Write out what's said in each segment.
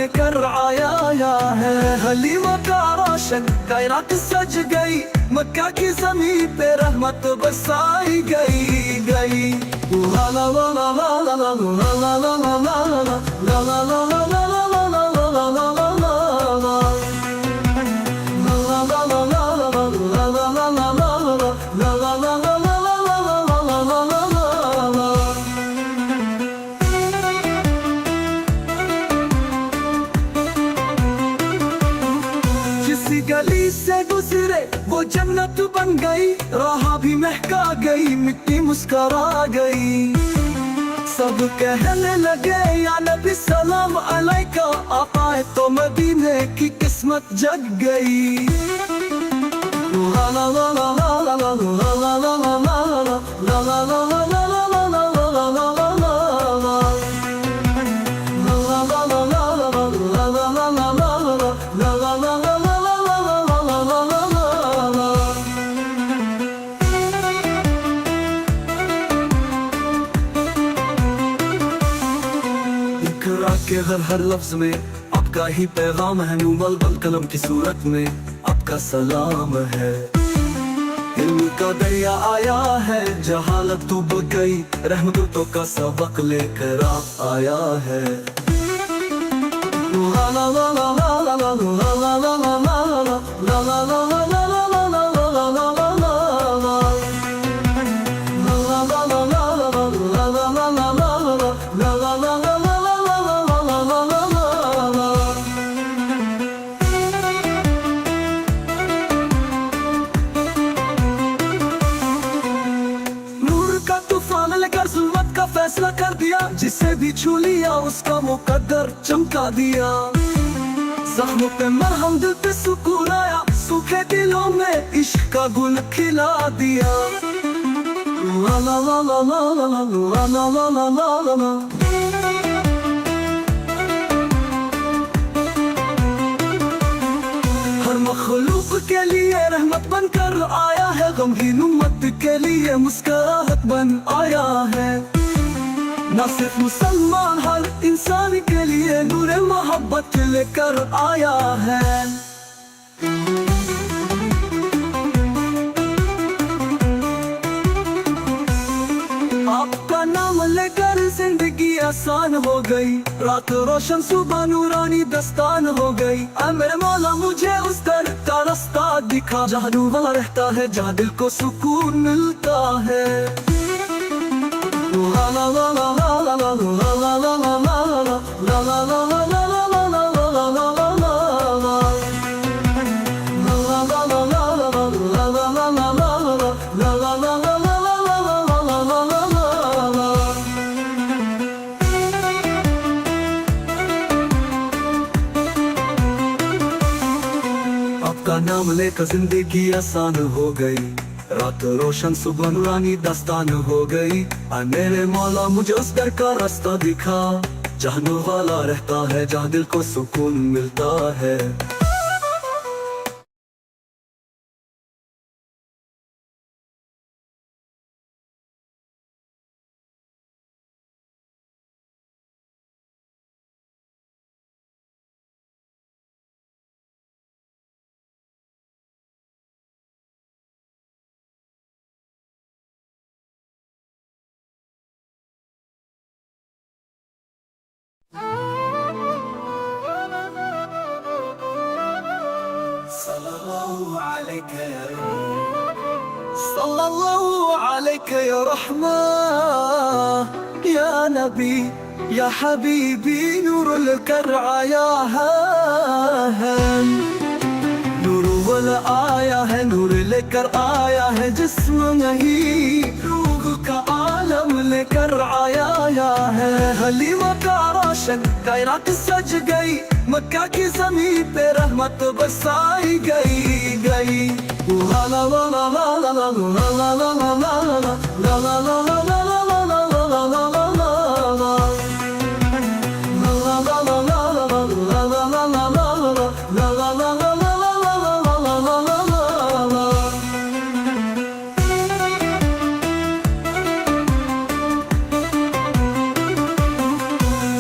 लेकर आया है। हलीमा का रोशन कायनात सज गई, मक्का की ज़मीं पे रहमत बरसाई गई। ला ला ला ला ला ला ला ला ला ला ला ला ला ला ला ला गली से गुजरे वो जन्नत बन गई, राह भी महका गई, मिट्टी मुस्कुरा गई। सब कहने लगे या नबी सलाम अलैका, आप आए तो मदीने की किस्मत जग गई। ला ला ला ला ला ला ला ला ला ला ला ला ला ला के हर लफ्ज में आपका ही पैगाम है, नूमल बल कलम की सूरत में आपका सलाम है। इल्म का दरिया आया है, जहालत डूब गई, रहमतों का सबक लेकर आया है। ला ला ला ला ला ला ला ला ला ला ला ला ला फैसला कर दिया, जिसे भी छू लिया उसका मुकद्दर चमका दिया। ज़ख्मों पे मरहम, दिल पे सुकून आया, सूखे दिलों में इश्क का गुल खिला दिया। ला ला ला ला ला ला ला ला ला ला ला ला। हर मखलूक के लिए रहमत बनकर आया है, गमगीन उम्मत के लिए मुस्कुराहट बन आया है। ना सिर्फ मुसलमान, हर इंसान के लिए नूर मोहब्बत लेकर आया है। आपका नाम लेकर जिंदगी आसान हो गई, रात रोशन सुबह नूरानी दस्तान हो गई। मेरे मौला मुझे उस दर का रास्ता दिखा, जहाँ नूर वाला रहता है, जहाँ दिल को सुकून मिलता है। ला ला ला ला ला ला ला ला ला ला ला ला ला ला। आपका नाम लेकर जिंदगी आसान हो गई, रात रोशन सुबह नूरानी दास्तान हो गई। मेरे मौला मुझे उस दर का रास्ता दिखा, जहाँ नूर वाला रहता है, जहाँ दिल को सुकून मिलता है। सल्लल्लाहु अलैका या रहमा या नबी या हबीबी, नूर लेकर आया है। नूर वाला आया है, नूर लेकर आया है, जिस्म नहीं रूह का आलम लेकर आया है। हलीमा का रोशन कायनात सज गई, मक्का की ज़मीं पे रहमत बरसाई गई। ला ला ला ला ला ला ला ला ला ला ला ला ला ला ला ला।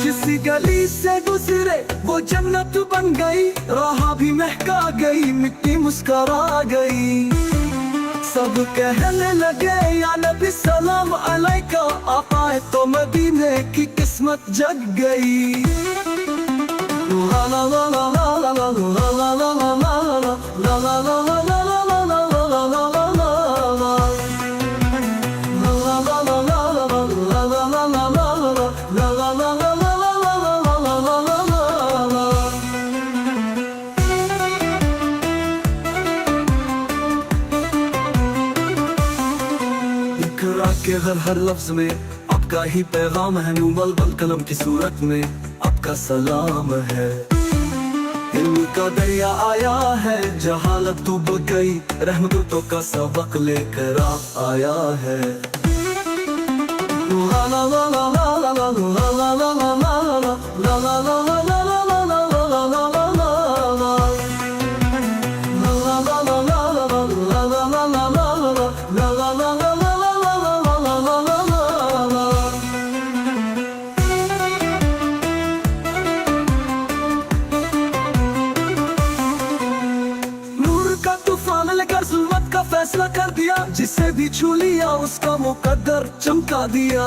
किसी गली से गुजरे वो जन्नत बन गई, राह भी महका गई, मिट्टी मुस्करा गई। सब कहने लगे या नबी सलाम अलैका, आए तो मदीने की किस्मत जग गई। ला ला ला ला ला ला ला ला ला ला ला ला ला ला। के हर लफ्ज में आपका ही पैगाम है, नूर बल कलम की सूरत में आपका सलाम है। इल्म का दरिया आया है, जहालत डूब गई, रहमतों का सबक लेकर आया है। ला ला ला ला ला ला ला ला ला ला ला ला ला ला। फैसला कर दिया, जिसे भी छू लिया उसका मुकद्दर चमका दिया।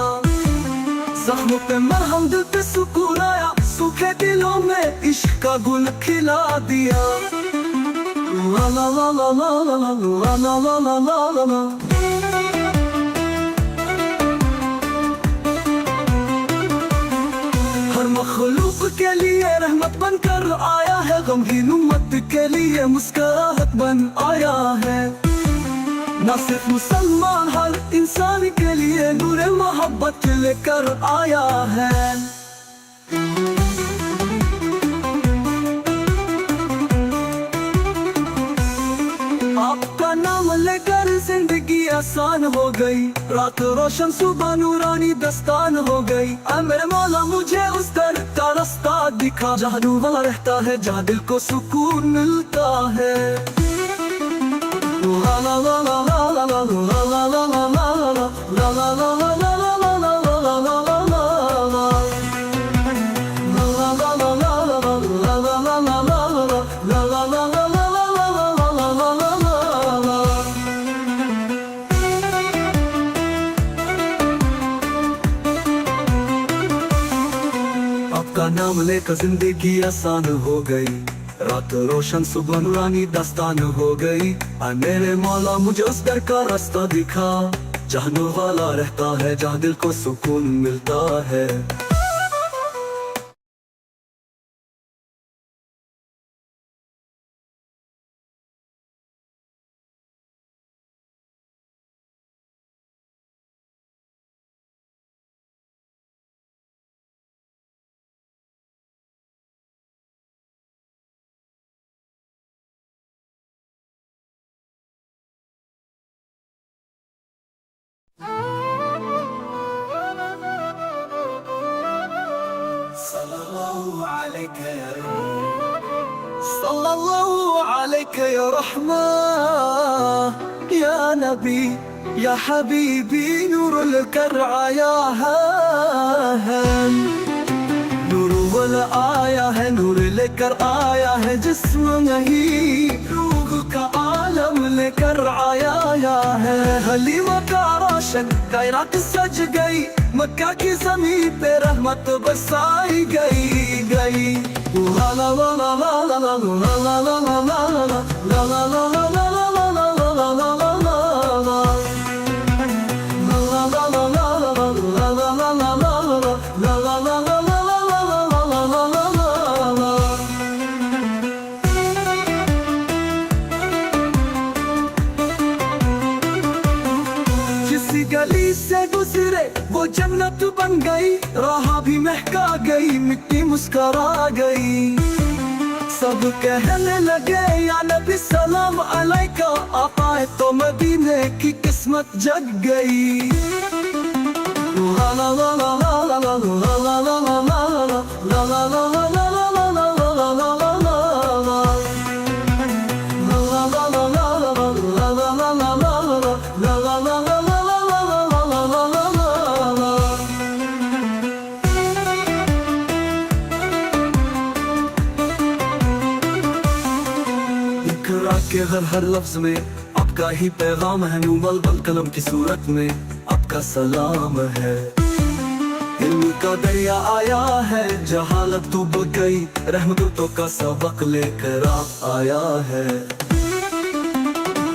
जख्मों पे मरहम, दिल पे सुकून आया, सूखे दिलों में इश्क का गुल खिला दिया। ला ला ला ला ला ला ला ला ला ला ला ला। हर मखलूक के लिए रहमत बनकर आया है, गमगीन उम्मत के लिए मुस्कुराहट बन आया है। न सिर्फ मुसलमान, हर इंसान के लिए नूर मोहब्बत लेकर आया है। आपका नाम लेकर जिंदगी आसान हो गई, रात रोशन सुबह नूरानी दस्तान हो गई। मेरे मौला मुझे उस दर का रास्ता दिखा, जहाँ नूर वाला रहता है, जहाँ दिल को सुकून मिलता है। ला ला ला ला ला ला ला ला ला ला ला ला ला ला। आपका नाम लेकर जिंदगी आसान हो गई, रात रोशन सुबह नूरानी दास्तान हो गई। मेरे मौला मुझे उस दर का रास्ता दिखा, जहाँ नूर वाला रहता है, जहाँ दिल को सुकून मिलता है। सल्लल्लाहु अलैहि या रहमा या नबी या हबीबी, नूरुल करआ या है। नूर वाला आया है, नूर लेकर आया है, जिस्म नहीं रूह का आलम लेकर आया है। हलीमा का रोशन कायनात सज गई, मक्का की ज़मीन पे रहमत बरसाई गई। ला ला ला ला ला ला ला ला ला ला ला ला ला ला ला ला। गली से गुजरे वो जन्नत बन गई, राह भी महका गई, मिट्टी मुस्करा गई। सब कहने लगे या नबी सलाम अलैका, आए तो मदीने की किस्मत जग गई। ला ला ला ला ला ला ला ला ला ला ला ला ला ला। इकरा के हर लफ्ज में आपका ही पैगाम है, नूर बल कलम की सूरत में आपका सलाम है। इल्म का दरिया आया है, जहालत तो बह गई, रहमतों का सबक लेकर आप आया है।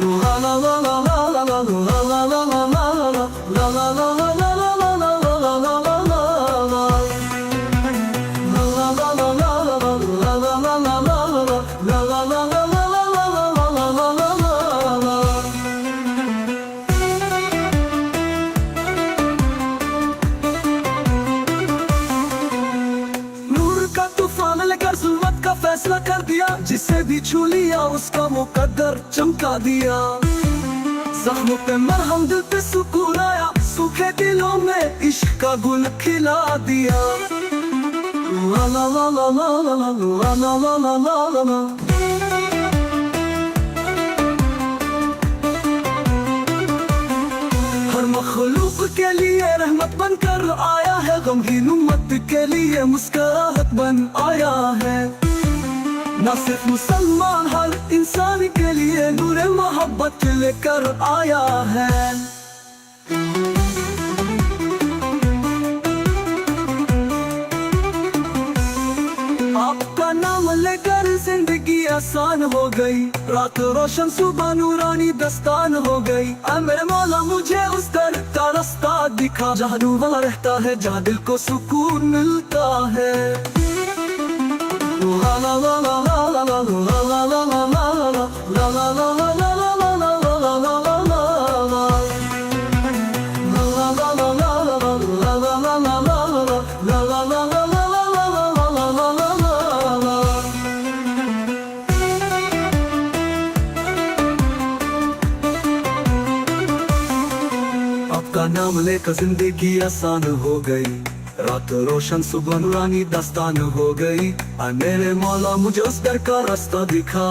ला ला ला ला ला ला ला ला ला ला ला ला ला फैसला कर दिया, जिसे भी छू लिया उसका मुकद्दर चमका दिया। जख्मों पे मरहम, दिल पे सुकून आया, सूखे दिलों में इश्क का गुल खिला दिया। ला ला ला ला ला ला ला ला ला ला ला ला। हर मखलूक के लिए रहमत बनकर आया है, गमगीन उम्मत के लिए मुस्कुराहट बन आया है। ना सिर्फ मुसलमान, हर इंसान के लिए नूर मोहब्बत लेकर आया है। आपका नाम लेकर जिंदगी आसान हो गई, रात रोशन सुबह नूरानी दस्तान हो गई। मेरे मौला मुझे उस दर का रास्ता दिखा, जहाँ नूर वाला रहता है, जहाँ दिल को सुकून मिलता है। ला ला ला ला ला ला ला ला ला ला ला ला ला ला। आपका नाम लेकर जिंदगी आसान हो गई, रात रोशन सुबह नूरानी दास्तान हो गई। मेरे मौला मुझे उस दर का रास्ता दिखा,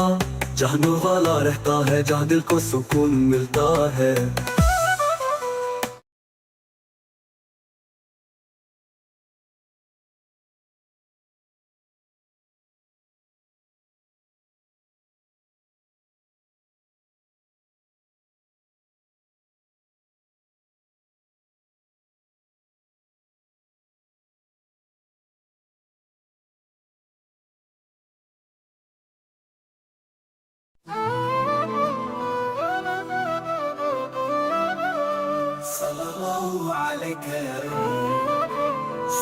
जहाँ नूर वाला रहता है, जहाँ दिल को सुकून मिलता है।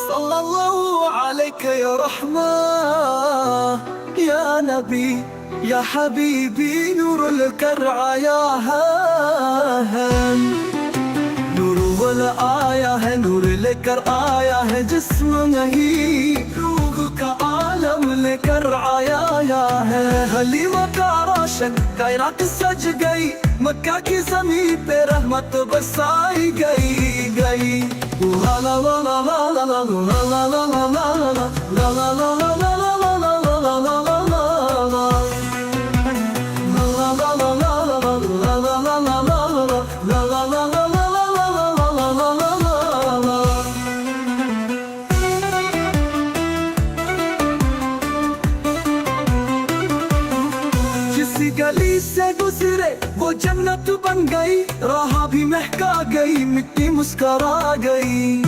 सल्लल्लाहु अलैका या रहमा या नबी या हबीबी, नूरुल करआ या है। नूर वाला आया है, नूर लेकर आया है, जिस्म नहीं रूह का आलम लेकर आया है। हलीमा का रोशन कायनात सज गई, मक्का की ज़मीन पे रहमत बरसाई गई। ला ला ला ला ला ला ला ला ला ला ला ला ला ला। जिस गली से गुजरे वो जन्नत बन गई, राह भी महका गई, मिट्टी मुस्कुरा गई।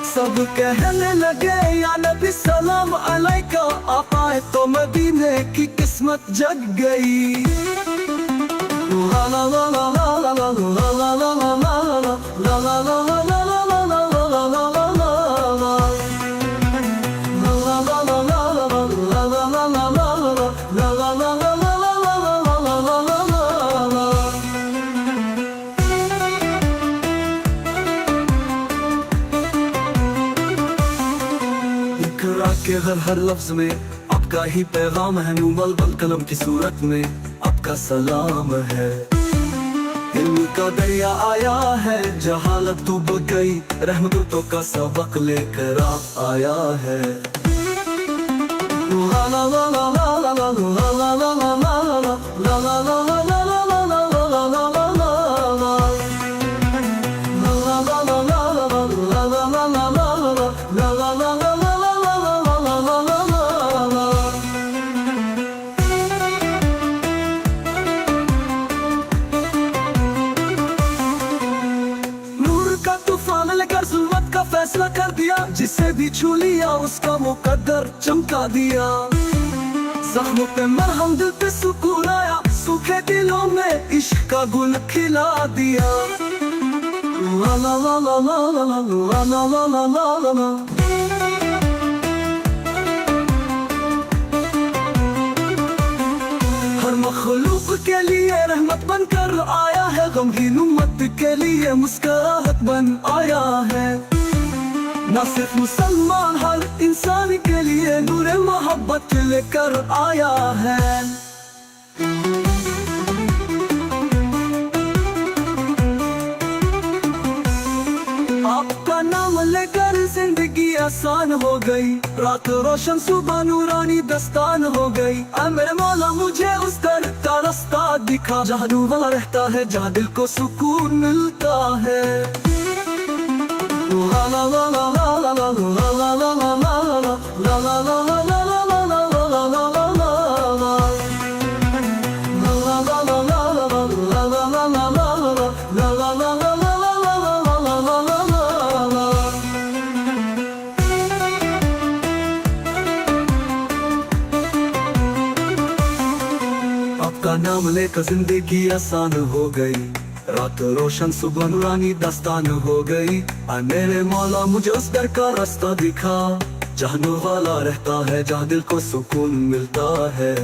सब कहने लगे या नबी सलाम अलैका, आप आए तो मदीने की किस्मत जग गई। ला ला ला ला ला ला ला ला ला ला ला ला ला ला। के हर लफ्ज में आपका ही पैगाम है, नूर बल कलम की सूरत में आपका सलाम है। इल्म का दरिया आया है, जहालत तो बह गई, रहमतों का सबक लेकर आप आया है। ला ला ला ला ला ला ला ला ला ला ला ला ला ला। उसका मुकद्दर चमका दिया। जख्मों पे मरहम दिल पे सुकून आया, सूखे दिलों में इश्क का गुल खिला दिया। ला ला ला ला ला ला ला ला ला ला ला ला। हर मखलूक के लिए रहमत बनकर आया है, गमगीन उम्मत के लिए मुस्कुराहट बन आया है। ना सिर्फ मुसलमान हर इंसान के लिए नूर मोहब्बत लेकर आया है। आपका नाम लेकर जिंदगी आसान हो गई, रात रोशन सुबह नूरानी दस्तान हो गई। मेरे मौला मुझे उस दर का रास्ता दिखा, जहाँ नूर वाला रहता है, जहाँ दिल को सुकून मिलता है। ला ला ला ला ला ला ला ला ला ला ला ला ला ला ला। आपका नाम लेकर जिंदगी आसान हो गई, रात रोशन सुबह नूरानी दास्तान हो गई। मेरे मौला मुझे उस दर का रास्ता दिखा, जहाँ नूर वाला रहता है, जहाँ दिल को सुकून मिलता है।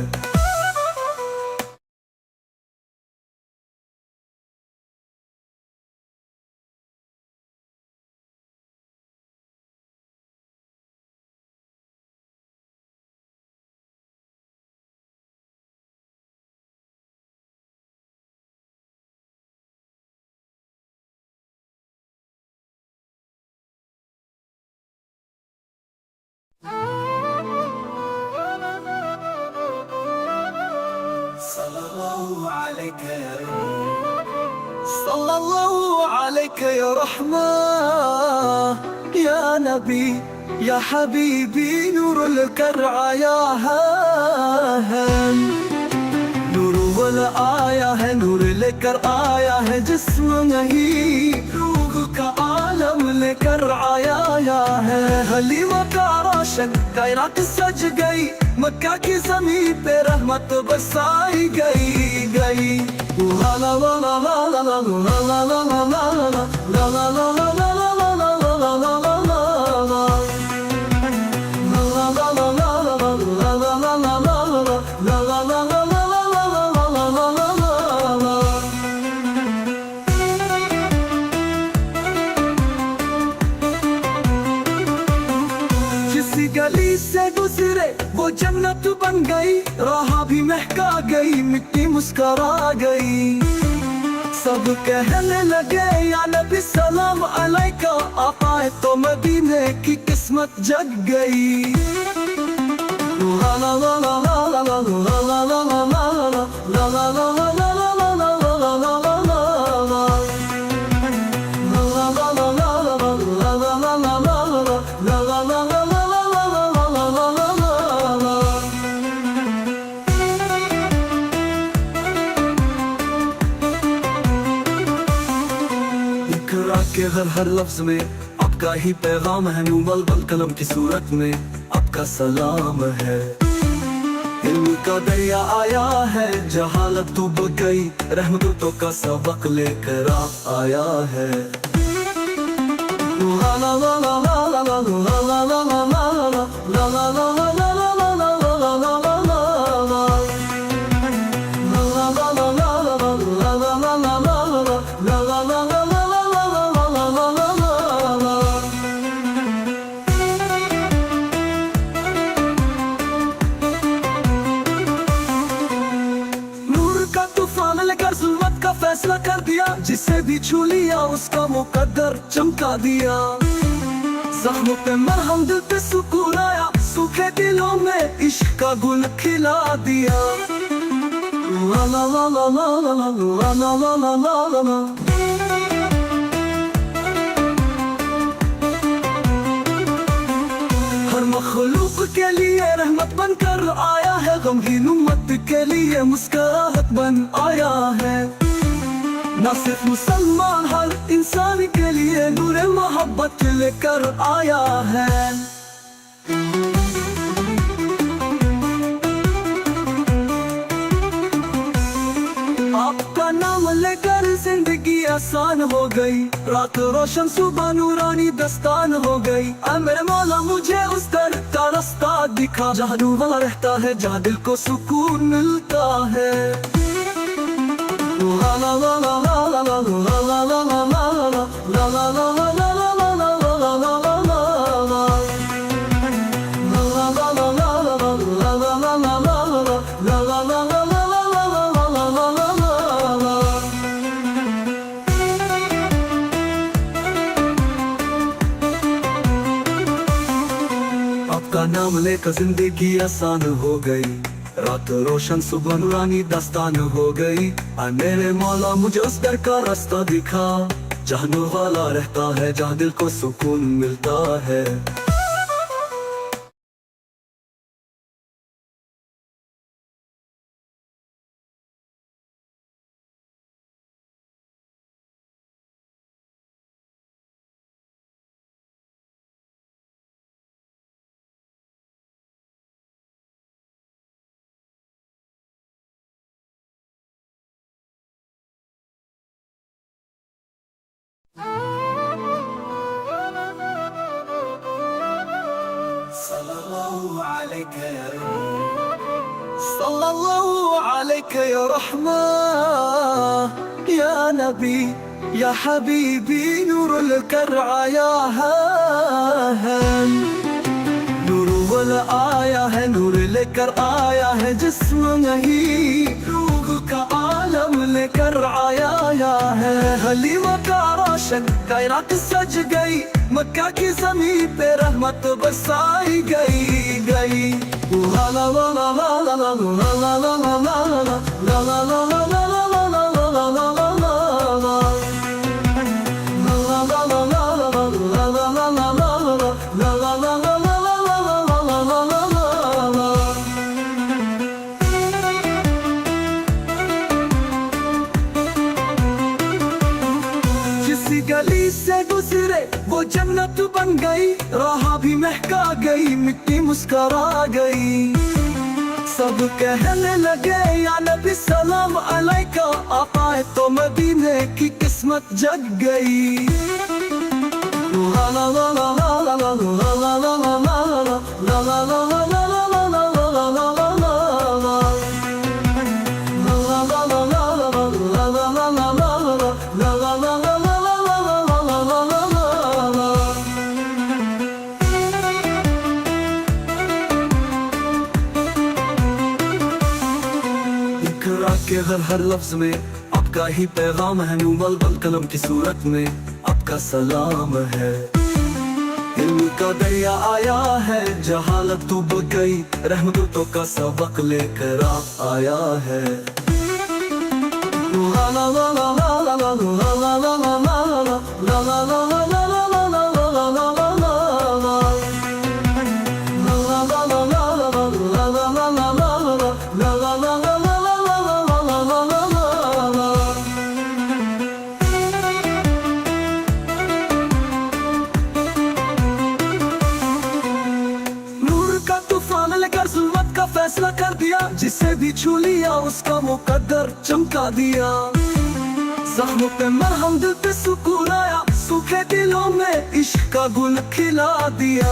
सल्लल्लाहु अलैका या रहमा या नबी या हबीबी, नूरुल करआ या है। नूर वाला आया है, नूर लेकर आया है, जिस्म नहीं रूह का आलम लेकर आया है। हलीमा का रोशन कायनात सज गई, मक्का की ज़मीन पे रहमत बरसाई गई। ला ला ला ला ला ला ला ला ला ला ला ला ला ला ला ला। जिस गली से गुजरे वो जन्नत बन गई, राह भी महका गई, मिट्टी मुस्कुरा गई। सब कहने लगे या नबी सलाम अलैका, आप आए तो मदीने की किस्मत जग गई। ला ला ला ला ला ला ला ला ला ला ला ला ला ला। के हर लफ्ज में आपका ही पैगाम है, नूर बल कलम की सूरत में आपका सलाम है। इल्म का दरिया आया है, जहालत डूब गई, रहमतों का सबक लेकर आया है। ला ला ला ला ला ला ला ला ला ला ला ला ला ला। फैसला कर दिया, जिसे भी छू लिया उसका मुकद्दर चमका दिया। जख्मों पे मरहम दिल पे सुकून आया, सूखे दिलों में इश्क का गुल खिला दिया। ला ला ला ला ला ला ला ला ला ला ला ला। हर मखलूक के लिए रहमत बनकर आया है, गमगीन उम्मत के लिए मुस्कुराहट बन आया है। ना सिर्फ मुसलमान हर इंसान के लिए नूर मोहब्बत लेकर आया है। आसान हो गई, रात रोशन सुबह नूरानी दस्तान हो गई। ऐ मेरे मौला मुझे उस दर का रास्ता दिखा, जहाँ नूर वाला रहता है, जहाँ दिल को सुकून मिलता है। ला ला ला ला ला ला ला ला ला ला ला ला ला ला। आपका नाम लेकर जिंदगी आसान हो गई, रात रोशन सुबह नूरानी दास्तान हो गई। आ मेरे मौला मुझे उस दर का रास्ता दिखा, जहाँ नूर वाला रहता है, जहाँ दिल को सुकून मिलता है। सल्लल्लाहु अलैका या रहमा या नबी या हबीबी नूरुल करआ या नूर वाला आया है, नूर लेकर आया है, जिस्म नहीं रूह का आलम लेकर आया है। हलीमा का रोशन कायनात सज गई, मक्का की ज़मीं पे रहमत बरसाई गई। ला ला ला ला ला ला ला ला ला ला ला ला ला ला गली से गुजरे वो जन्नत बन गई, राह भी महका गई, मिट्टी मुस्कुरा गई। सब कहने लगे या नबी सलाम अलैका, आप आए तो मदीने की किस्मत जग गई। ला ला ला ला ला ला ला ला ला ला ला ला ला ला। के हर लफ्ज में आपका ही पैगाम है, नूमल बल कलम की सूरत में आपका सलाम है। इल्म का दरिया आया है, जहालत डूब गई, रहमतों का सबक लेकर आया है। ला ला ला ला ला ला ला ला ला ला ला ला ला ला। फैसला कर दिया, जिसे भी छू लिया उसका मुकद्दर चमका दिया। ज़ख्मों पे मरहम, दिल पे सुकून आया, सूखे दिलों में इश्क का गुल खिला दिया।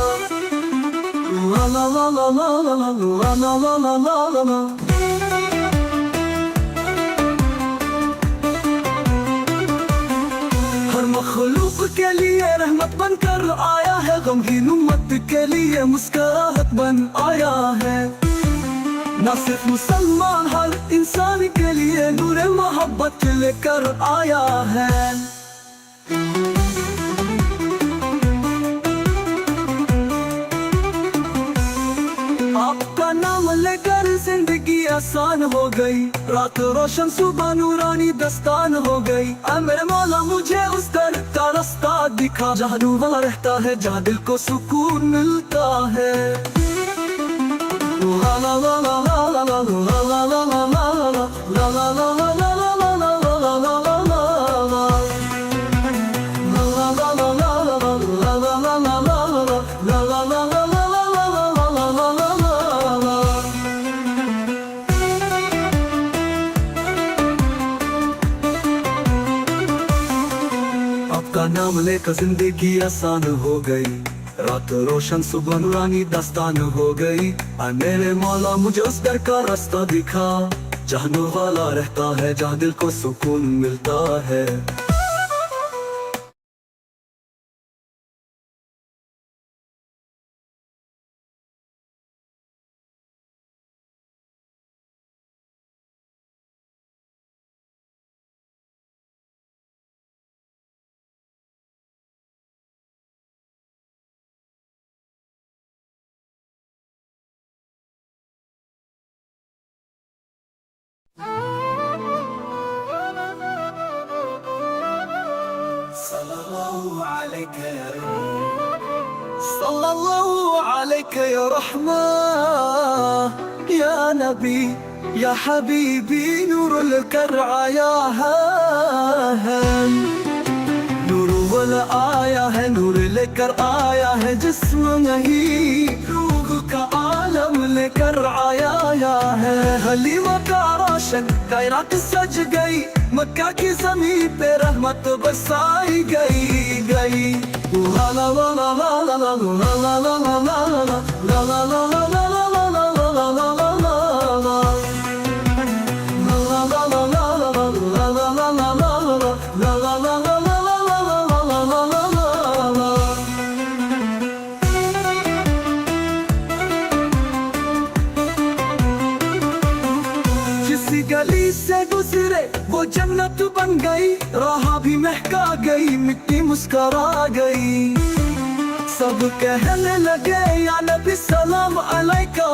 ला ला ला ला ला ला ला ला ला ला ला। हर मखलूक के लिए रहमत बनकर आया है, गमगीन उम्मत के लिए मुस्कुराहट बन आया है। ना सिर्फ मुसलमान, हर इंसान के लिए नूर मोहब्बत लेकर आया है। आपका नाम लेकर जिंदगी आसान हो गई, रात रोशन सुबह नूरानी दस्तान हो गई। ऐ मेरे मौला मुझे उस दर का रास्ता दिखा, जहाँ नूर वाला रहता है, जहाँ दिल को सुकून मिलता है। ला ला ला ला ला ला ला ला ला ला ला ला ला ला। नाम लेकर जिंदगी आसान हो गई, रात रोशन सुबह नूरानी दास्तान हो गई। आ मेरे मौला मुझे उस दर का रास्ता दिखा, जहाँ नूर वाला रहता है, जहाँ दिल को सुकून मिलता है। सल्लल्लाहु अलैहि या रहमा या नबी या हबीबी, नूरुल करआ या है। नूर वाला आया है, नूर लेकर आया है, जिस्म नहीं रूह का आलम लेकर आया है। हलीमा का रोशन कायनात सज गई, मक्का की ज़मीन पे रहमत बरसाई गई। ला ला ला ला ला ला ला ला ला ला ला ला ला ला ला। जिस गली से गुजरे वो जन्नत बन गई, राह भी महका गई, मिट्टी मुस्करा गई। सब कहने लगे या नबी सलाम अलैका,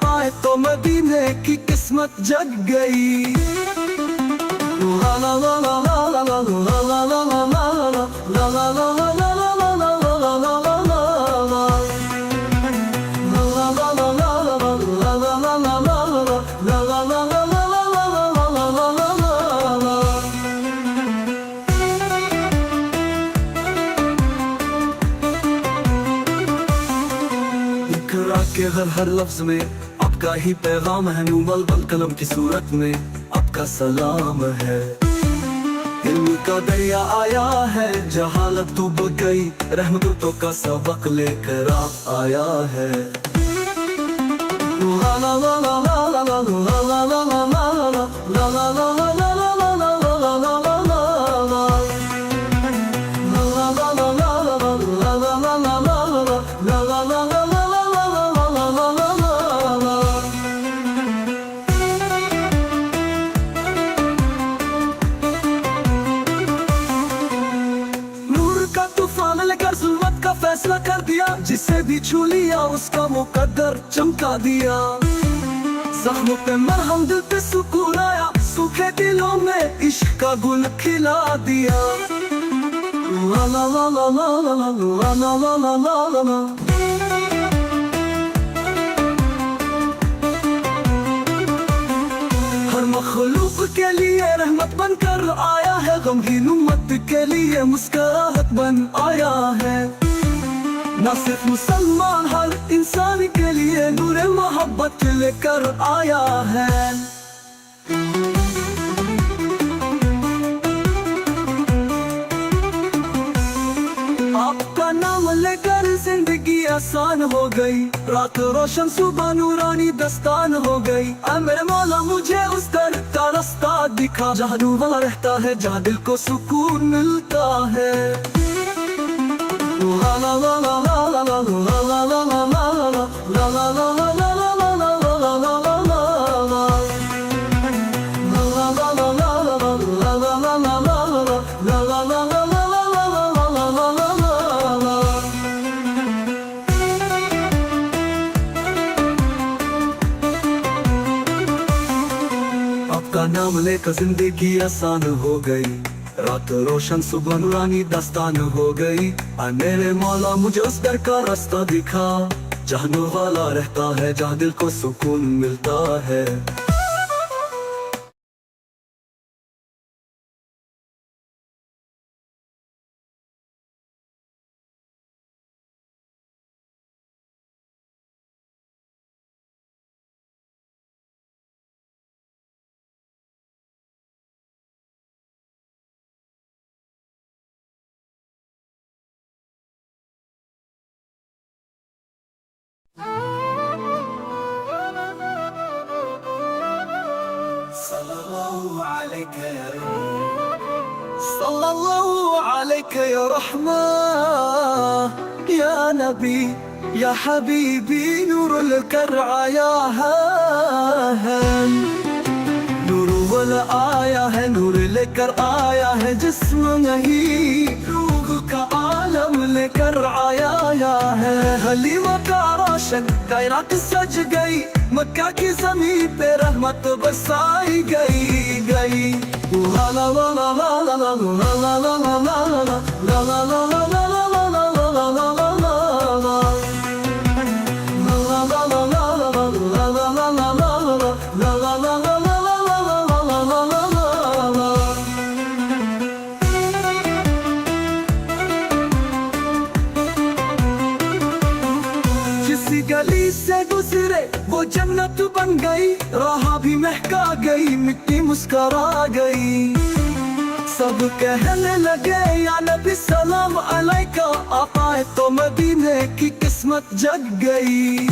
आए तो मदीने की किस्मत जग गई। ला ला ला ला ला ला ला ला ला ला ला ला ला ला। के हर लफ्ज में आपका ही पैगाम है, नूमल बल कलम की सूरत में आपका सलाम है। इल्म का दरिया आया है, जहालत डूब गई, रहमतों का सबक लेकर आप आया है। ला ला ला ला ला ला ला ला ला ला ला ला ला ला। फैसला कर दिया, जिसे भी छू लिया उसका मुकद्दर चमका दिया। जख्मों पे मरहम, दिल पे सुकून आया, सूखे दिलों में इश्क का गुल खिला दिया। ला ला ला ला ला ला ला ला ला ला ला ला। हर मखलूक के लिए रहमत बनकर आया है, गमगीन उम्मत के लिए मुस्कुराहट बन आया है। ना सिर्फ मुसलमान, हर इंसान के लिए नूर मोहब्बत लेकर आया है। आपका नाम लेकर जिंदगी आसान हो गई, रात रोशन सुबह नूरानी दस्तान हो गई। मेरे मौला मुझे उस दर का रास्ता दिखा, जहाँ नूर वाला रहता है, जहाँ दिल को सुकून मिलता है। ला ला ला ला ला ला ला ला ला ला ला ला ला ला। आपका नाम लेकर जिंदगी आसान हो गई, रात रोशन सुबह नूरानी दास्तान हो गई। मेरे मौला मुझे उस दर का रास्ता दिखा, जहाँ नूर वाला रहता है, जहाँ दिल को सुकून मिलता है। सल्लल्लाहु अलैका या रहमा या नबी या हबीबी नूरुल करआ या नूर वाला आया है, नूर लेकर आया है, जिस्म नहीं रूह का आलम लेकर आया है। हलीमा का रोशन कायनात सज गई, मक्का की ज़मीन पे रहमत बरसाई गई। ला ला ला ला ला ला ला ला ला ला ला ला ला ला ला ला गली से गुजरे वो जन्नत बन गई, राह भी महका गई, मिट्टी मुस्करा गई। सब कहने लगे या नबी सलाम अलैका, आप आए तो मदीने की किस्मत जग गई।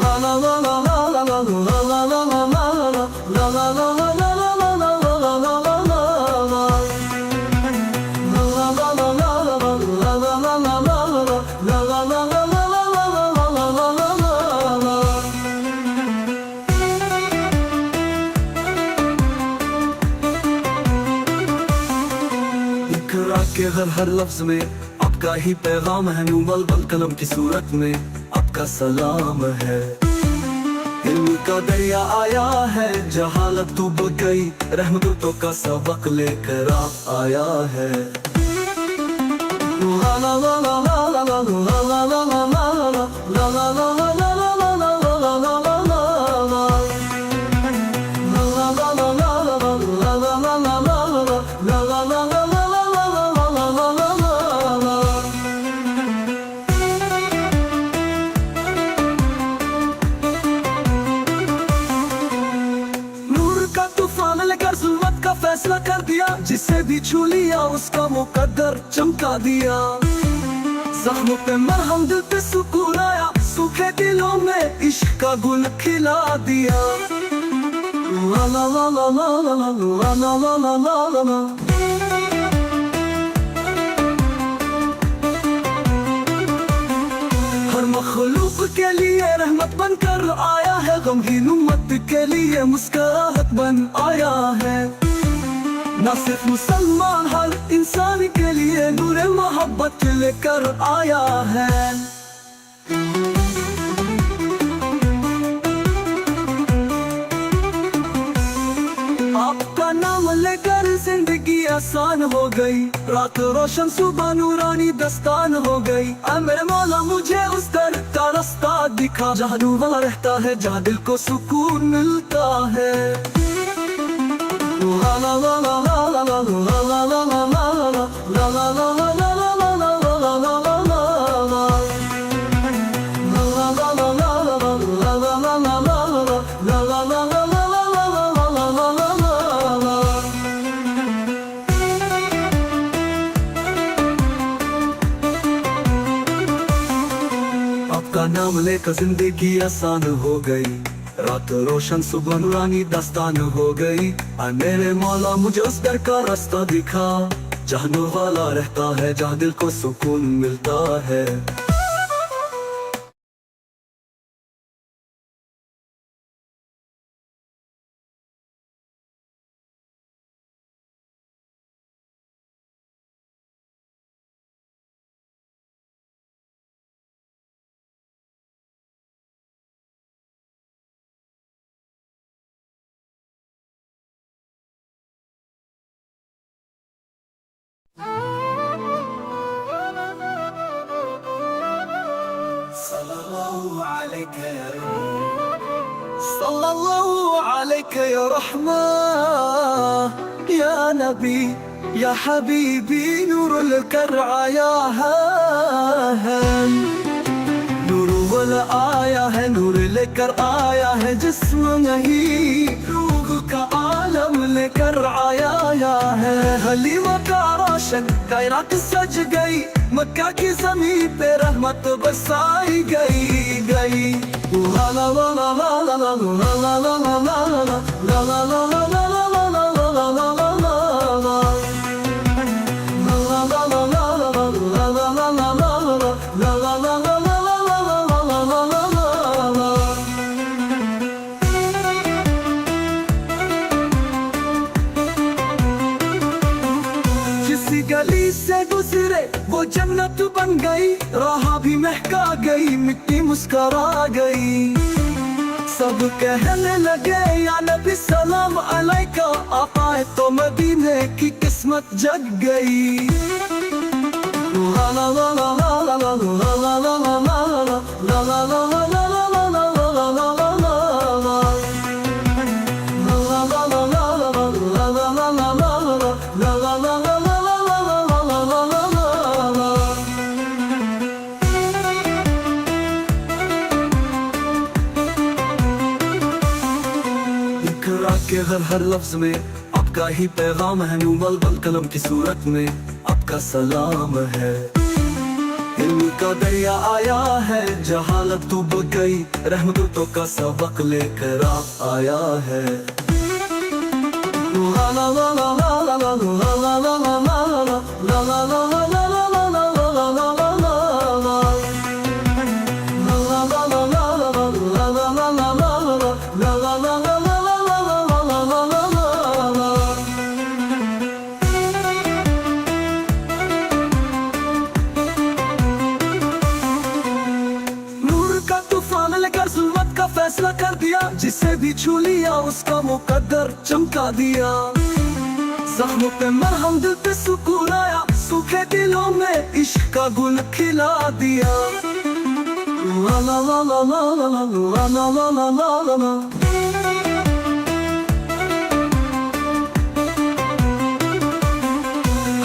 ला ला ला ला ला ला ला ला ला ला ला ला ला ला ला के हर लफ्ज में आपका ही पैगाम है, नूर बल कलम की सूरत में आपका सलाम है। इल्म का दरिया आया है, जहालत डूब गई, रहमतों का सबक लेकर आया है। ला ला ला ला ला ला ला ला ला ला ला ला ला ला फैसला कर दिया, जिसे भी छू लिया उसका मुकद्दर चमका दिया। जख्मों पे मरहम, दिल पे सुकून आया, सूखे दिलों में इश्क का गुल खिला दिया। ला ला ला ला ला ला ला ला ला ला ला ला। हर मखलूक के लिए रहमत बनकर आया है, गमगीन उम्मत के लिए मुस्कुराहट बन आया है। ना सिर्फ मुसलमान, हर इंसान के लिए नूर मोहब्बत लेकर आया है। आपका नाम लेकर जिंदगी आसान हो गई, रात रोशन सुबह नूरानी दस्तान हो गई। मेरे मौला मुझे उस दर का रास्ता दिखा, जहाँ नूर वाला रहता है, जहाँ दिल को सुकून मिलता है। ला ला ला ला ला ला ला ला ला ला ला ला ला ला आपका नाम लेकर जिंदगी आसान हो गई, रात रोशन सुबह नूरानी दास्तान हो गई। मेरे मौला मुझे उस दर का रास्ता दिखा, जहाँ नूर वाला रहता है, जहाँ दिल को सुकून मिलता है। सल्लल्लाहु अलैका या रहमा या नबी या हबीबी नूरुल करआ या नूर वाला आया है, नूर लेकर आया है, जिस्म नहीं रूह का आलम लेकर आया है। हलीमा का रोशन कायनात सज गई, मक्का की ज़मीन पे रहमत बरसाई गई। ला ला ला ला ला ला ला ला ला ला ला ला ला ला ला ला ला ला ला। राह भी महका गई, मिट्टी मुस्करा गई। सब कहने लगे या नबी सलाम अलैका, आप आए तो मदीने की किस्मत जग गई। ला ला ला ला ला ला ला ला ला ला ला ला ला के हर लफ्ज में आपका ही पैगाम है, नूर बल कलम की सूरत में आपका सलाम है। इल्म का दरिया आया है, जहालत डूब गई, रहमतों का सबक लेकर आप आया है। ला ला ला ला ला ला ला ला ला ला ला ला ला फैसला कर दिया, जिसे भी छू लिया उसका मुकद्दर चमका दिया। जख्मों पे मरहम, दिल पे सुकून आया, सूखे दिलों में इश्क का गुल खिला दिया। ला ला ला ला ला ला ला ला ला ला ला ला।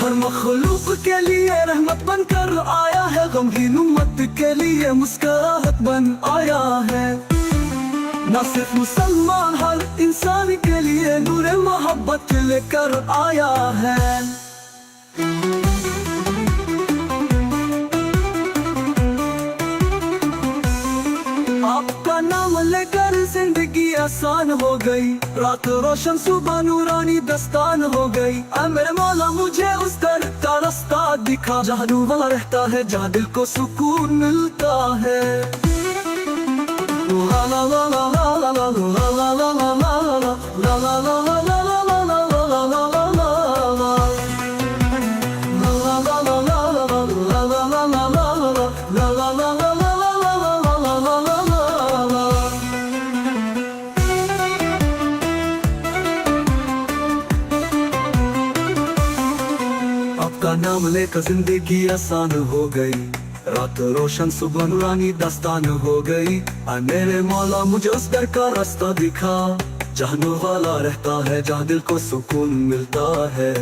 हर मखलूक के लिए रहमत बनकर आया है, गमगीन उम्मत के लिए मुस्कुराहट बन आया है। ना सिर्फ मुसलमान, हर इंसान के लिए नूर मोहब्बत लेकर आया है। आपका नाम लेकर जिंदगी आसान हो गई, रात रोशन सुबह नूरानी दस्तान हो गई। मेरे मौला मुझे उस दर का रास्ता दिखा, जहाँ नूर वाला रहता है, जहाँ दिल को सुकून मिलता है। ला ला ला ला ला ला ला ला ला ला ला ला ला ला। आपका नाम लेकर जिंदगी आसान हो गई, रात रोशन सुबह नूरानी दास्तान हो गई। मेरे मौला मुझे उस दर का रास्ता दिखा, जहाँ नूर वाला रहता है, जहाँ दिल को सुकून मिलता है।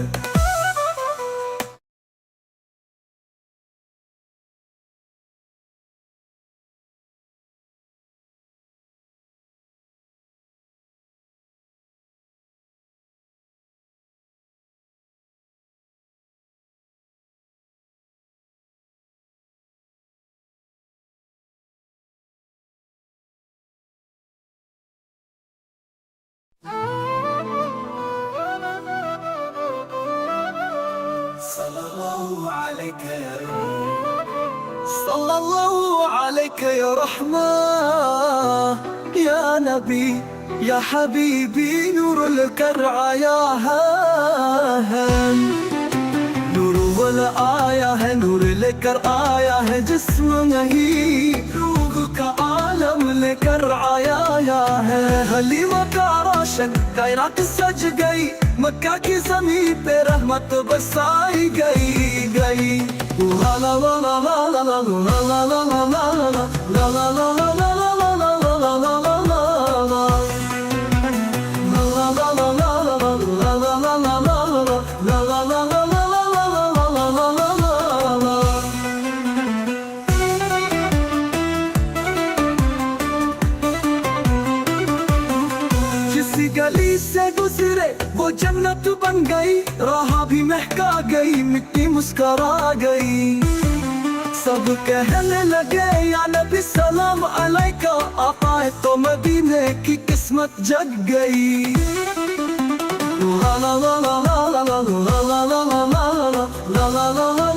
सल्लल्लाहु अलैहि या रहमा या नबी या हबीबी, नूरुल करआ या है। नूर वाला आया है, नूर लेकर आया है, जिस्म नहीं रूह का आलम लेकर आया है। हलीमा का रोशन कायनात सज गई, मक्का की ज़मीं पे रहमत बरसाई गई। ला ला ला ला ला ला ला ला ला ला ला ला ला गली से गुजरे वो जन्नत बन गई, राह भी महका गई, मिट्टी मुस्करा गई। सब कहने लगे या नबी सलाम अलैका, आप आए तो मदीने की किस्मत जग गई। ला ला ला ला ला ला ला ला ला ला ला ला ला ला।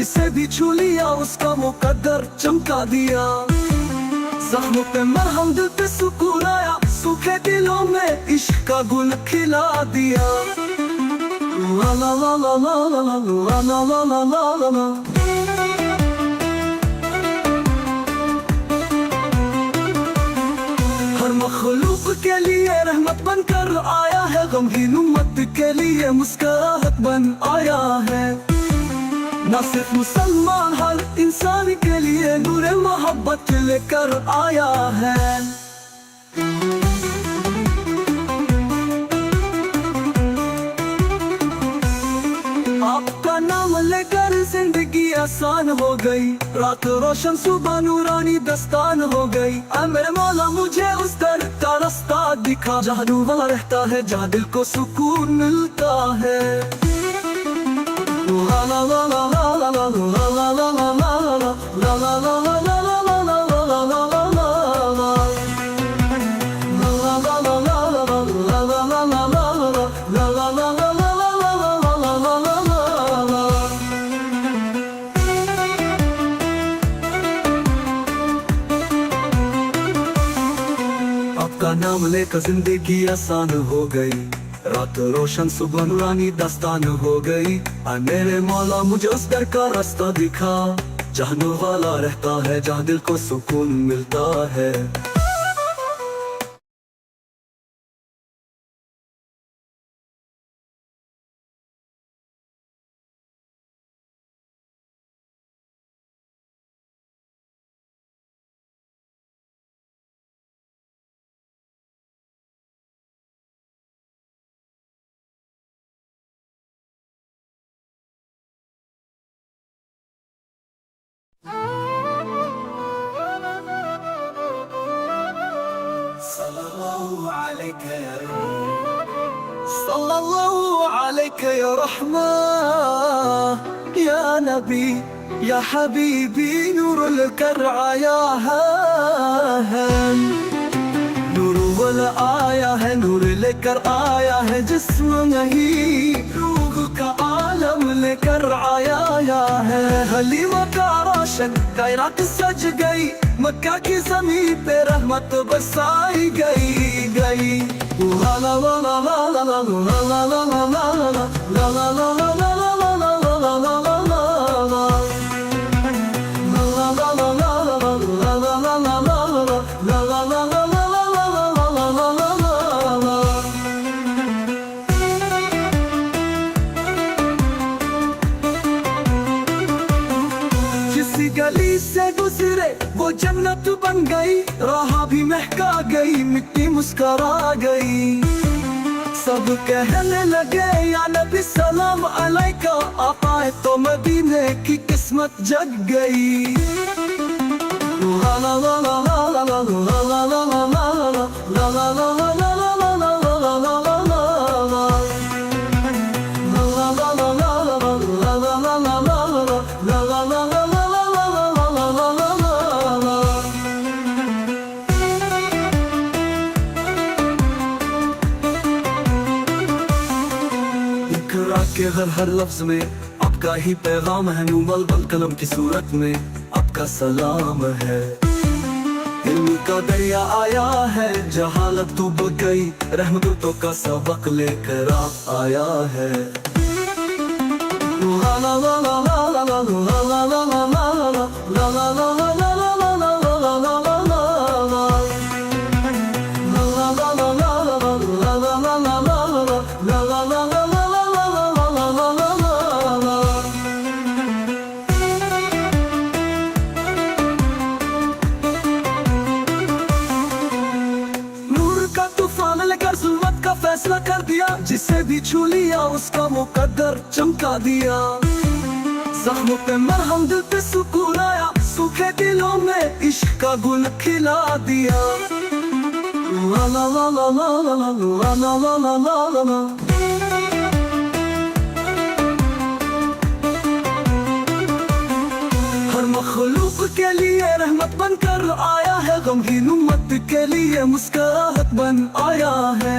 जिसे भी छू लिया उसका मुकद्दर चमका दिया। जख्मों पे मरहम, दिल पे सुकून आया, सूखे दिलों में इश्क का गुल खिला दिया। ला ला ला ला ला ला ला ला ला ला ला ला। हर मखलूक के लिए रहमत बनकर आया है, गमगीन उम्मत के लिए मुस्कुराहट बन आया है। ना सिर्फ मुसलमान, हर इंसान के लिए नूर मोहब्बत लेकर आया है। आपका नाम लेकर जिंदगी आसान हो गई, रात रोशन सुबह नूरानी दस्तान हो गई। ऐ मेरे मौला मुझे उस दर का रास्ता दिखा, जहाँ नूर वाला रहता है, जहाँ दिल को सुकून मिलता है। ला ला ला ला ला ला ला ला ला ला ला ला ला ला ला ला। आपका नाम लेकर जिंदगी आसान हो गई, रात रोशन सुबह नूरानी दास्तान हो गई। आ मेरे मौला मुझे उस दर का रास्ता दिखा, जहाँ नूर वाला रहता है, जहाँ दिल को सुकून मिलता है। सल्लल्लाहु अलैका या रहमा या नबी या हबीबी, नूरुल करआ या है। नूर वाला आया है, नूर लेकर आया है, जिस्म नहीं रूह का आलम लेकर आया है। हलीमा का रोशन कायनात सज गई, मक्का की ज़मीन पे रहमत बरसाई गई। ला ला ला ला ला ला ला ला ला ला ला ला ला ला ला ला। किसी गली से गुजरे वो जन्नत बन गई, राह भी महका गई, मिट्टी मुस्कुरा गई। सब कहने लगे या नबी सलाम अलैका, आप आए तो मदीने की किस्मत जग गई। ला ला ला ला ला ला ला ला ला ला ला ला ला ला। के हर लफ्ज में आपका ही पैगाम है, नूमल बल कलम की सूरत में आपका सलाम है। इल्म का दरिया आया है, जहालत तो बह गई, रहमतों का सबक लेकर आया है। ला ला ला ला ला ला ला ला ला ला ला ला ला ला। फैसला कर दिया, जिसे भी छू लिया उसका मुकद्दर चमका दिया। जख्मों पे मरहम, दिल पे सुकून आया, सूखे दिलों में इश्क का गुल खिला दिया। ला ला ला ला ला ला ला ला ला ला ला ला। हर मखलूक के लिए रहमत बनकर आया है, गमगीन उम्मत के लिए मुस्कुराहट बन आया है।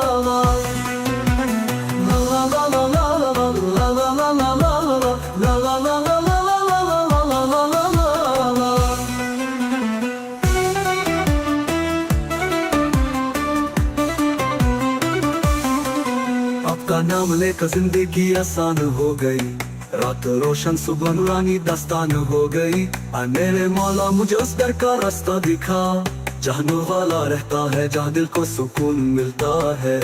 आपका नाम लेकर जिंदगी आसान हो गई, रात रोशन सुबह नूरानी दास्तान हो गई। आ मेरे मौला मुझे उस दर का रास्ता दिखा, जहाँ नूर वाला रहता है, जहाँ दिल को सुकून मिलता है।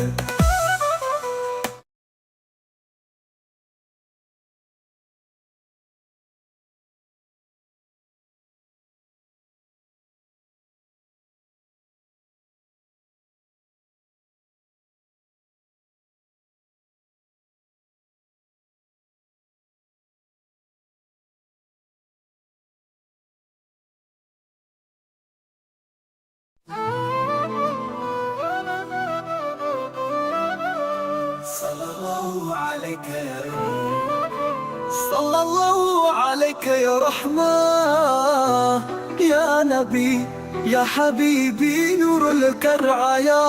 सल्लल्लाहु अलैका या रहमा या नबी या हबीबी नूरुल करआ या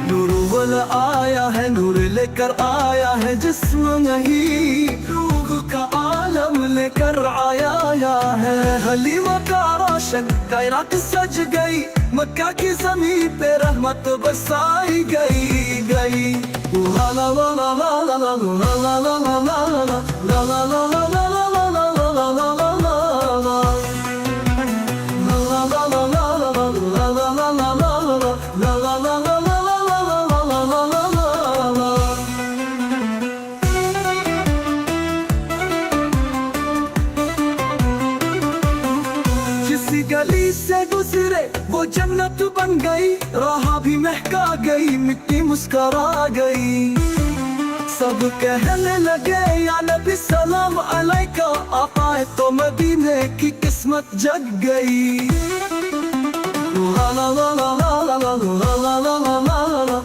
नूर वाला आया है, नूर लेकर आया है, जिस्म नहीं रूह का आलम लेकर आया है। हलीमा का रोशन कायनात सज गई, मक्का की ज़मीन पे रहमत बरसाई गई। ला ला ला ला ला ला ला ला ला ला ला ला ला ला ला ला गली से गुजरे वो जन्नत बन गई, राह भी महका गई, मिट्टी मुस्करा गई। सब कहने लगे या नबी सलाम अलैका, आए तो मदीने की किस्मत जग गई। ला ला ला ला ला ला ला ला ला ला ला ला ला ला ला।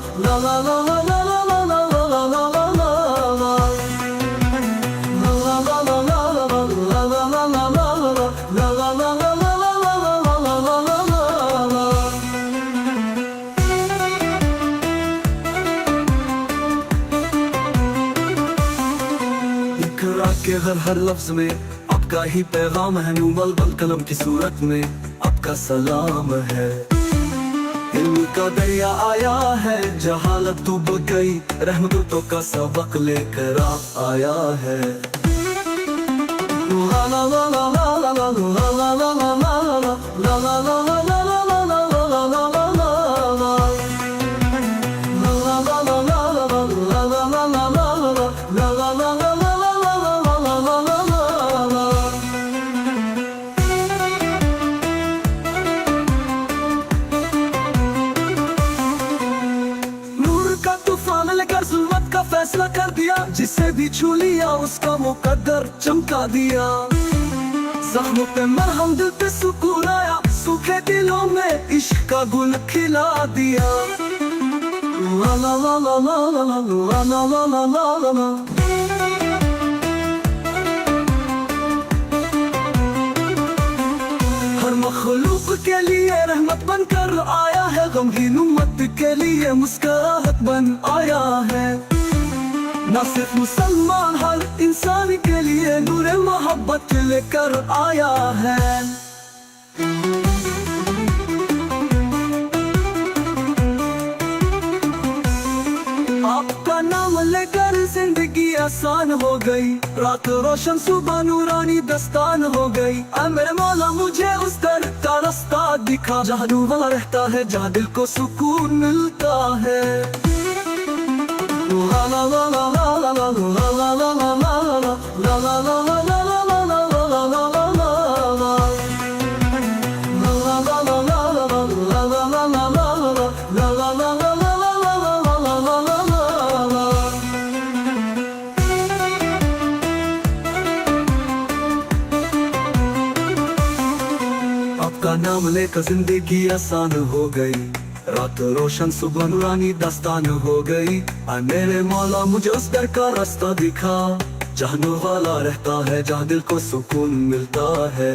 के हर लफ्ज में आपका ही पैगाम है, नूमल बल कलम की सूरत में आपका सलाम है। इल्म का दरिया आया है, जहालत डूब गई, रहमतों का सबक लेकर आया है। ला ला ला ला ला ला ला ला ला ला ला ला ला ला ला। फैसला कर दिया, जिसे भी छू लिया उसका मुकद्दर चमका दिया। जख्मों पे मरहम, दिल पे सुकून आया, सूखे दिलों में इश्क का गुल खिला दिया। ला ला ला ला ला ला ला ला ला ला ला। हर मखलूक के लिए रहमत बनकर आया है, गमगीन उम्मत के लिए मुस्कुराहट बन आया है। ना सिर्फ मुसलमान, हर इंसान के लिए नूर मोहब्बत लेकर आया है। आपका नाम लेकर जिंदगी आसान हो गई, रात रोशन सुबह नूरानी दस्तान हो गई। मेरे मौला मुझे उस दर का रास्ता दिखा, जहाँ नूर वाला रहता है, जहाँ दिल को सुकून मिलता है। ला ला ला ला ला ला ला ला ला ला ला ला ला ला ला। आपका नाम लेकर जिंदगी आसान हो गई, रात रोशन सुबह नूरानी दास्तान हो गई। मेरे मौला मुझे उस दर का रास्ता दिखा, जहाँ नूर वाला रहता है, जहाँ दिल को सुकून मिलता है।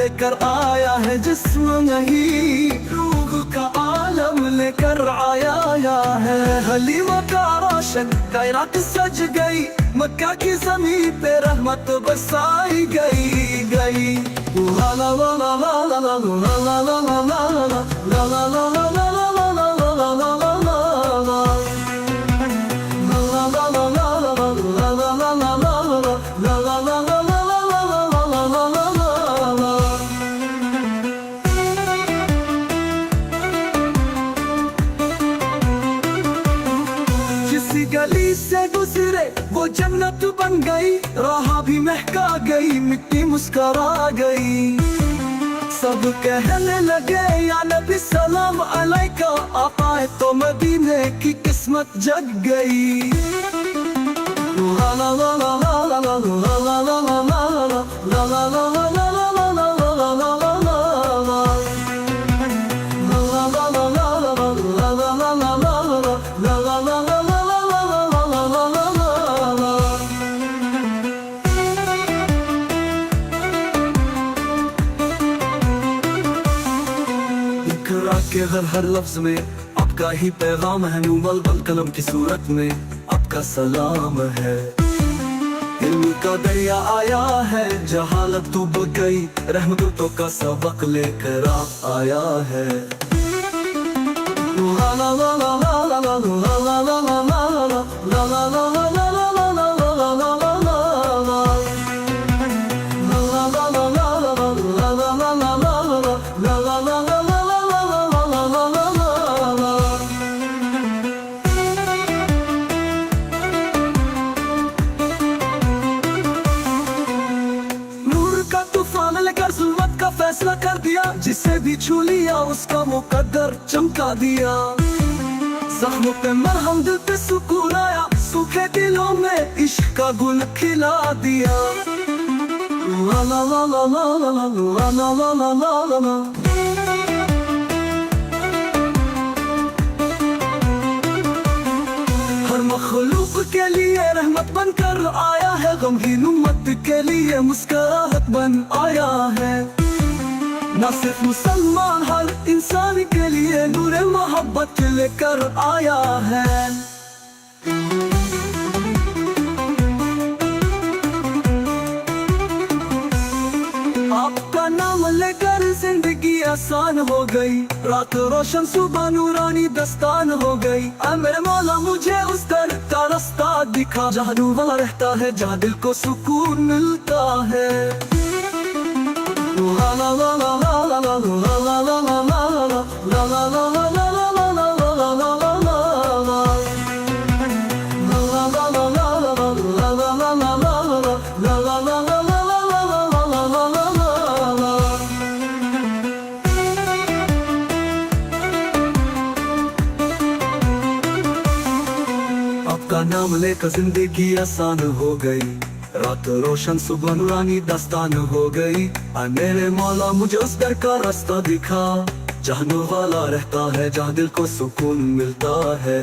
लेकर आया है जिस्म नहीं रूह का आलम लेकर आया है हलीमा का रोशन कायनात सज गई मक्का की ज़मीन पे रहमत बरसाई गई ला ला ला ला ला ला ला ला ला ला ला ला ला गली से गुजरे वो जन्नत बन गई राह भी महका गई मिट्टी मुस्करा गई सब कहने लगे या नबी सलाम अलैका आप आए तो मदीने की किस्मत जग गई ला ला ला ला ला ला ला ला ला ला ला ला के हर लफ्ज में आपका ही पैगाम है नूमल बल कलम की सूरत में आपका सलाम है इल्म का दरिया आया है जहालत डूब गई रहमतों का सबक लेकर आया है ला ला ला ला ला ला ला ला ला फैसला कर दिया जिसे भी छू लिया उसका मुकद्दर चमका दिया जख्मों पे मरहम दिल पे सुकून आया सूखे दिलों में इश्क का गुल खिला दिया ला ला ला ला ला ला ला ला ला ला ला हर मखलूक के लिए रहमत बनकर आया है गमगीन उम्मत के लिए मुस्कुराहट बन आया है ना सिर्फ मुसलमान हर इंसान के लिए नूर मोहब्बत लेकर आया है आपका नाम लेकर जिंदगी आसान हो गई रात रोशन सुबह नूरानी दस्तान हो गई मेरे मौला मुझे उस दर का रास्ता दिखा जहाँ नूर वाला रहता है जहाँ दिल को सुकून मिलता है ला ला ला ला ला ला ला ला ला ला ला आपका नाम लेकर जिंदगी आसान हो गई रात रोशन सुबह नूरानी दास्तान हो गई मेरे मौला मुझे उस दर का रास्ता दिखा जहाँ नूर वाला रहता है जहाँ दिल को सुकून मिलता है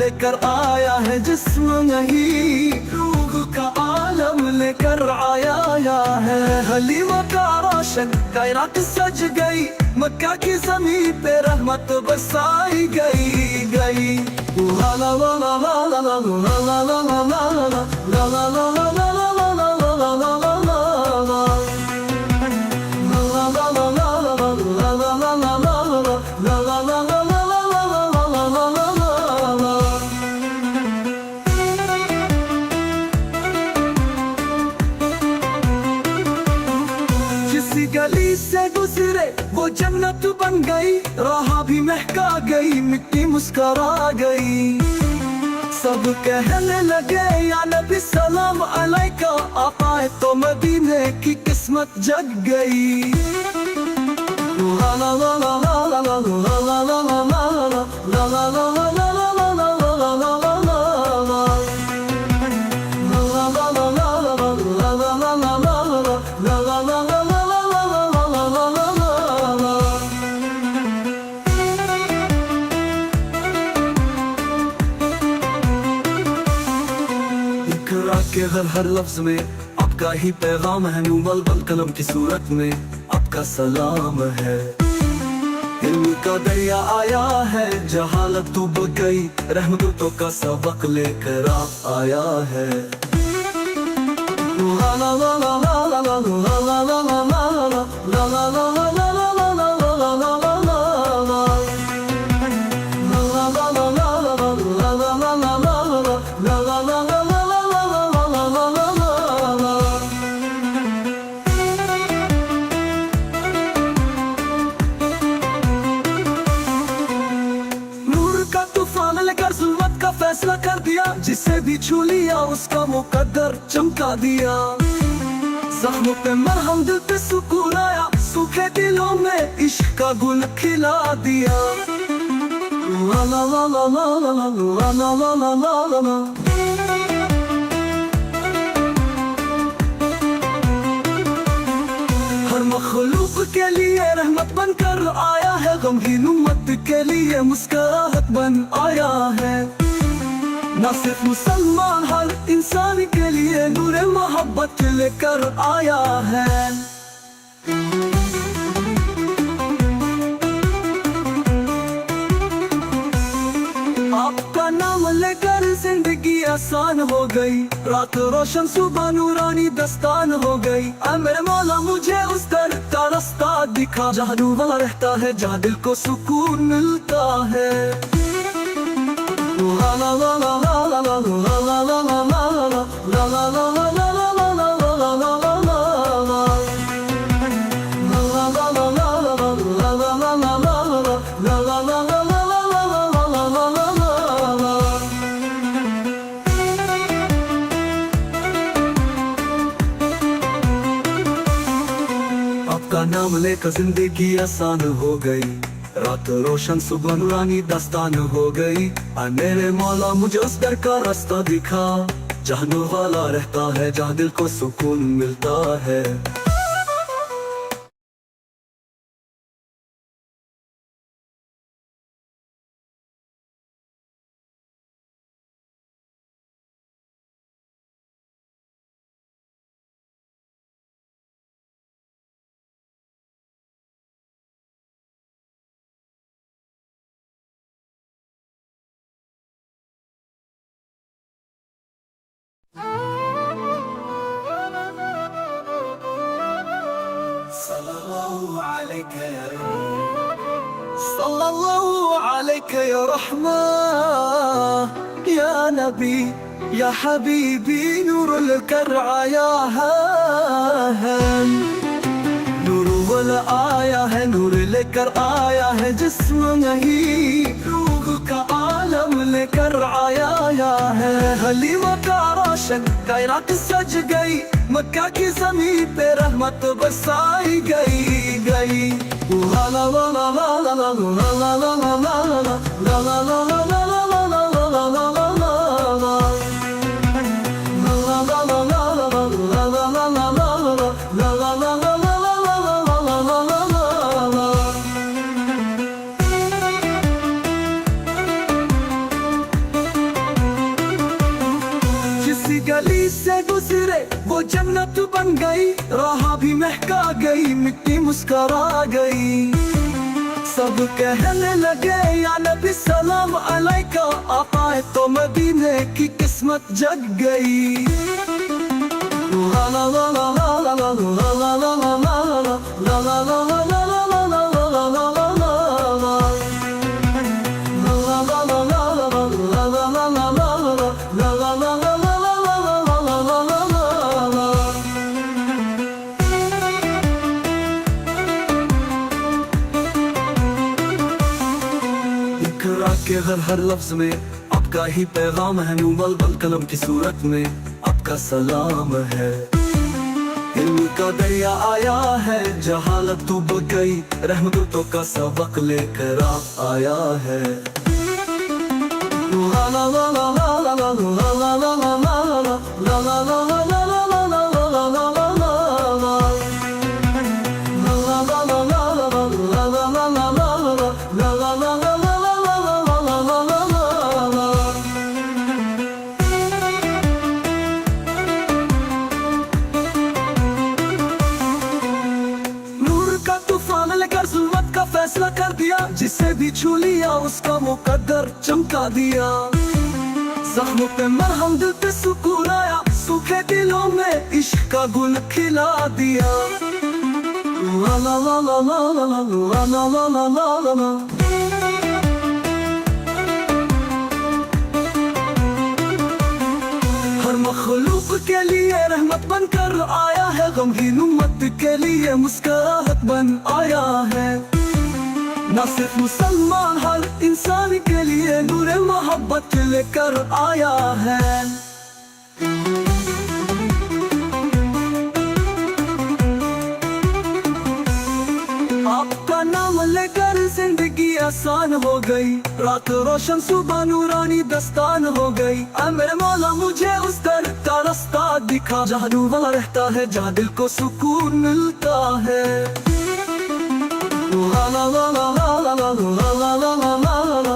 लेकर आया है जिस्म नहीं रूह का आलम लेकर आया है हलीमा का रोशन कायनात सज गई मक्का की ज़मीन पे रहमत बरसाई गई ला ला ला ला ला ला ला ला ला ला ला ला ला ला ला ला किसी गली से गुजरे वो जन्नत बन गई, राह भी महका गई, मिट्टी मुस्कुरा गई। सब कहने लगे या नबी सलाम अलैका, आए तो मदीने की किस्मत जग गई। ला ला ला ला ला ला ला ला ला ला ला ला ला ला के हर लफ्ज में आपका ही पैगाम है, नूर बल कलम की सूरत में आपका सलाम है। इल्म का दरिया आया है, जहालत डूब गई, रहमतों का सबक लेकर आप आया है। ला ला ला ला ला ला ला ला ला ला ला ला ला फैसला कर दिया, जिसे भी छू लिया उसका मुकद्दर चमका दिया। जख्मों पे मरहम, दिल पे सुकून आया, सूखे दिलों में इश्क का गुल खिला दिया। ला ला ला ला ला ला ला ला ला ला ला ला। हर मखलूक के लिए रहमत बनकर आया है, गमगीन उम्मत के लिए मुस्कुराहट बन आया है। ना सिर्फ मुसलमान, हर इंसान के लिए नूर मोहब्बत लेकर आया है। आपका नाम लेकर जिंदगी आसान हो गई, रात रोशन सुबह नूरानी दस्तान हो गई। मेरे मौला मुझे उस दर का रास्ता दिखा, जहाँ नूर वाला रहता है, जहाँ दिल को सुकून मिलता है। ला ला ला ला ला ला ला ला ला ला ला ला ला आपका नाम लेकर जिंदगी आसान हो गई, रात रोशन सुबह नूरानी दास्तान हो गई। मेरे मौला मुझे उस दर का रास्ता दिखा, जहाँ नूर वाला रहता है, जहाँ दिल को सुकून मिलता है। सल्लल्लाहु अलैका या रहमा या नबी या हबीबी, नूरुल करआ या है। नूर वाला आया है, नूर लेकर आया है, जिस्म नहीं रूह का आलम लेकर आया है। हलीमा का रोशन कायनात सज गई, मक्का की ज़मीन पे रहमत बरसाई गई। ला ला ला ला ला ला ला ला ला ला ला ला ला ला ला गली से गुजरे वो जन्नत बन गई, राह भी महका गई, मिट्टी मुस्कुरा गई। सब कहने लगे या नबी सलाम अलैका, आए तो मदीने की किस्मत जग गई। ला ला ला ला ला ला ला ला ला ला ला ला ला ला। के हर लफ्ज में आपका ही पैगाम है, नूर बल कलम की सूरत में आपका सलाम है। इल्म का दरिया आया है, जहालत डूब गई, रहमतों का सबक लेकर आया है। ला ला ला ला ला ला ला ला ला ला ला ला ला ला फैसला कर दिया, जिसे भी छू लिया उसका मुकद्दर चमका दिया। जख्मों पे मरहम, दिल पे सुकून आया, सूखे दिलों में इश्क का गुल खिला दिया। ला ला ला ला ला ला ला ला ला ला ला ला। हर मखलूक के लिए रहमत बनकर आया है, गमगीन उम्मत के लिए मुस्कुराहट बन आया है। ना सिर्फ मुसलमान, हर इंसान के लिए नूर मोहब्बत लेकर आया है। आपका नाम लेकर जिंदगी आसान हो गई, रात रोशन सुबह नूरानी दस्तान हो गई। ऐ मेरे मौला मुझे उस दर का रास्ता दिखा, जहाँ नूर वाला रहता है, जहाँ दिल को सुकून मिलता है। ला ला ला ला ला ला ला ला ला ला ला ला ला ला।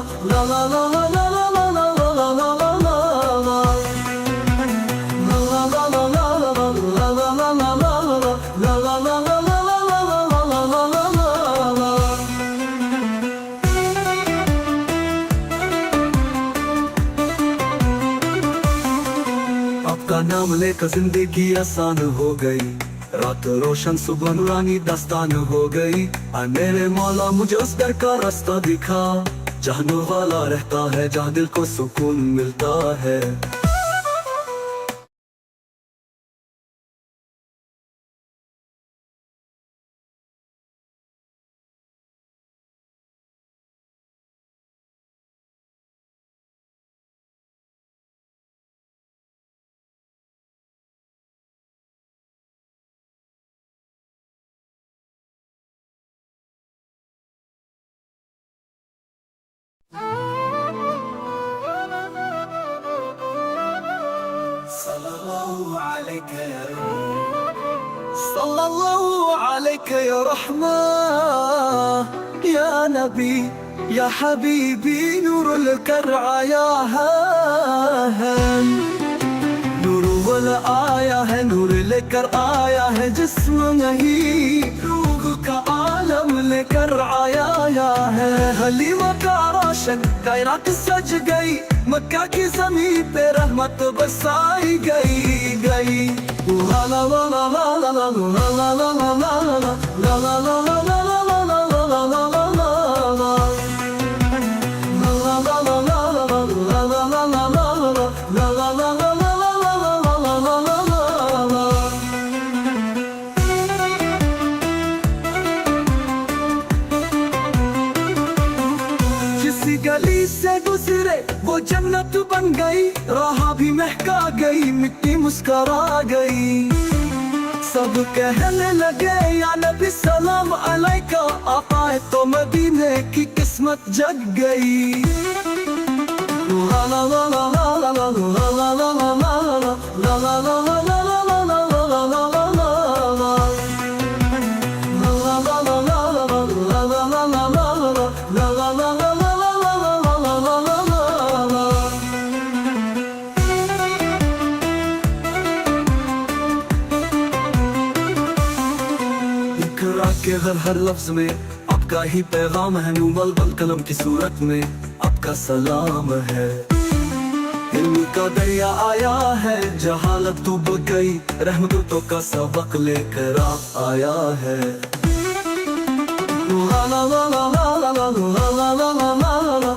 आपका नाम लेकर जिंदगी आसान हो गई, रात रोशन सुबह नूरानी दास्तान हो गई। मेरे मौला मुझे उस दर का रास्ता दिखा, जहाँ नूर वाला रहता है, जहाँ दिल को सुकून मिलता है। सल्लल्लाहु अलैहि या रहमा या नबी या हबीबी, नूरुल करआ या है। नूर वाला आया है, नूर लेकर आया है, जिस्म नहीं रूह का आलम लेकर आया है। हलीमा का रोशन कायनात सज गई, मक्का की ज़मीन पे रहमत बरसाई गई। ला ला ला ला ला ला ला ला ला ला ला ला ला ला। गली से गुजरे वो जन्नत बन गई, राह भी महका गई, मिट्टी मुस्कुरा गई। सब कहने लगे या नबी सलाम अलैका, आप आए तो मदीने की किस्मत जग गई। ला ला ला ला ला ला ला ला ला ला ला ला ला ला। के हर लफ्ज में आपका ही पैगाम है, नूर बल कलम की सूरत में आपका सलाम है। इल्म का दरिया आया है, जहालत डूब गई, रहमतों का सबक लेकर आया है। ला ला ला ला ला ला ला ला ला ला ला ला ला ला।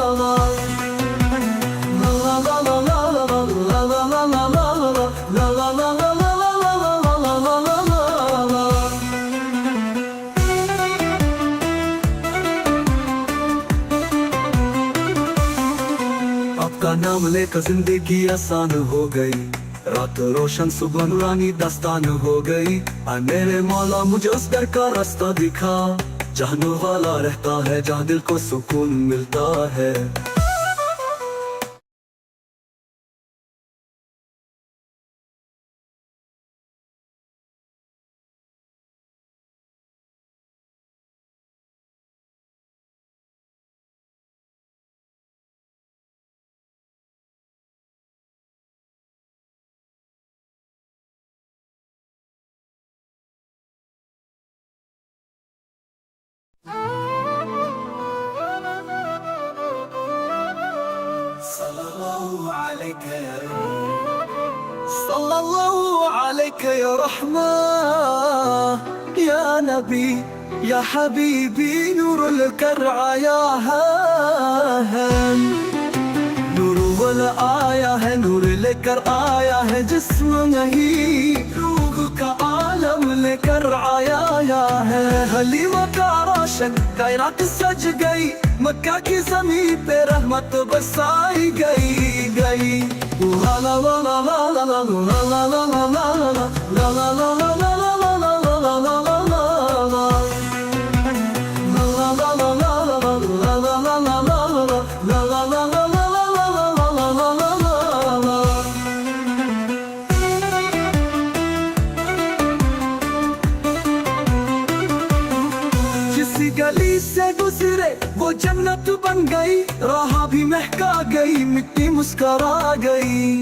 नाम लेकर जिंदगी आसान हो गई, रात रोशन सुबह नूरानी दास्तान हो गई। आ मेरे मौला मुझे उस दर का रास्ता दिखा, जहाँ नूर वाला रहता है, जहाँ दिल को सुकून मिलता है। सल्लल्लाहु अलैहि या रहमा या नबी या हबीबी नूरुल करआ या है। नूर वाला आया है, नूर लेकर आया है, जिस्म नहीं रूह का आलम लेकर आया है। हलीमा का रोशन कायनात सज गई, मक्का की ज़मीं पे रहमत बरसाई गई। ला ला ला ला ला ला ला ला ला ला ला ला ला ला गली से गुजरे वो जन्नत बन गई, राह भी महका गई, मिट्टी मुस्कुरा गई।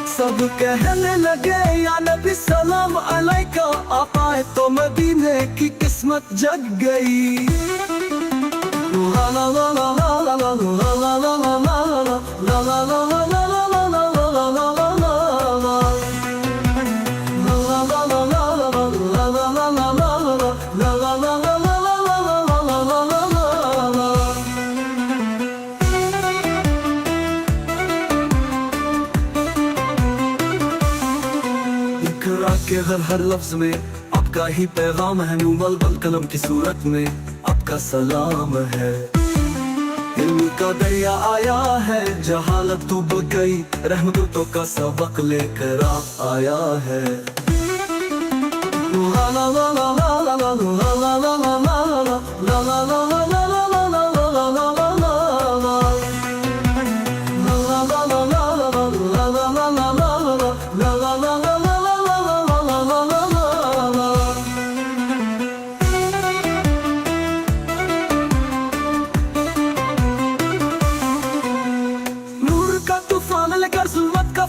सब कहने लगे या नबी सलाम अलैका, आप आए तो मदीने की किस्मत जग गई। ला ला ला ला ला ला ला ला ला ला ला ला ला ला के हर लफ्ज में आपका ही पैगाम है, नूमल बल कलम की सूरत में आपका सलाम है। इल्म का दरिया आया है, जहालत डूब गई, रहमतों का सबक लेकर आया है। ला ला ला ला ला ला ला ला ला ला ला ला ला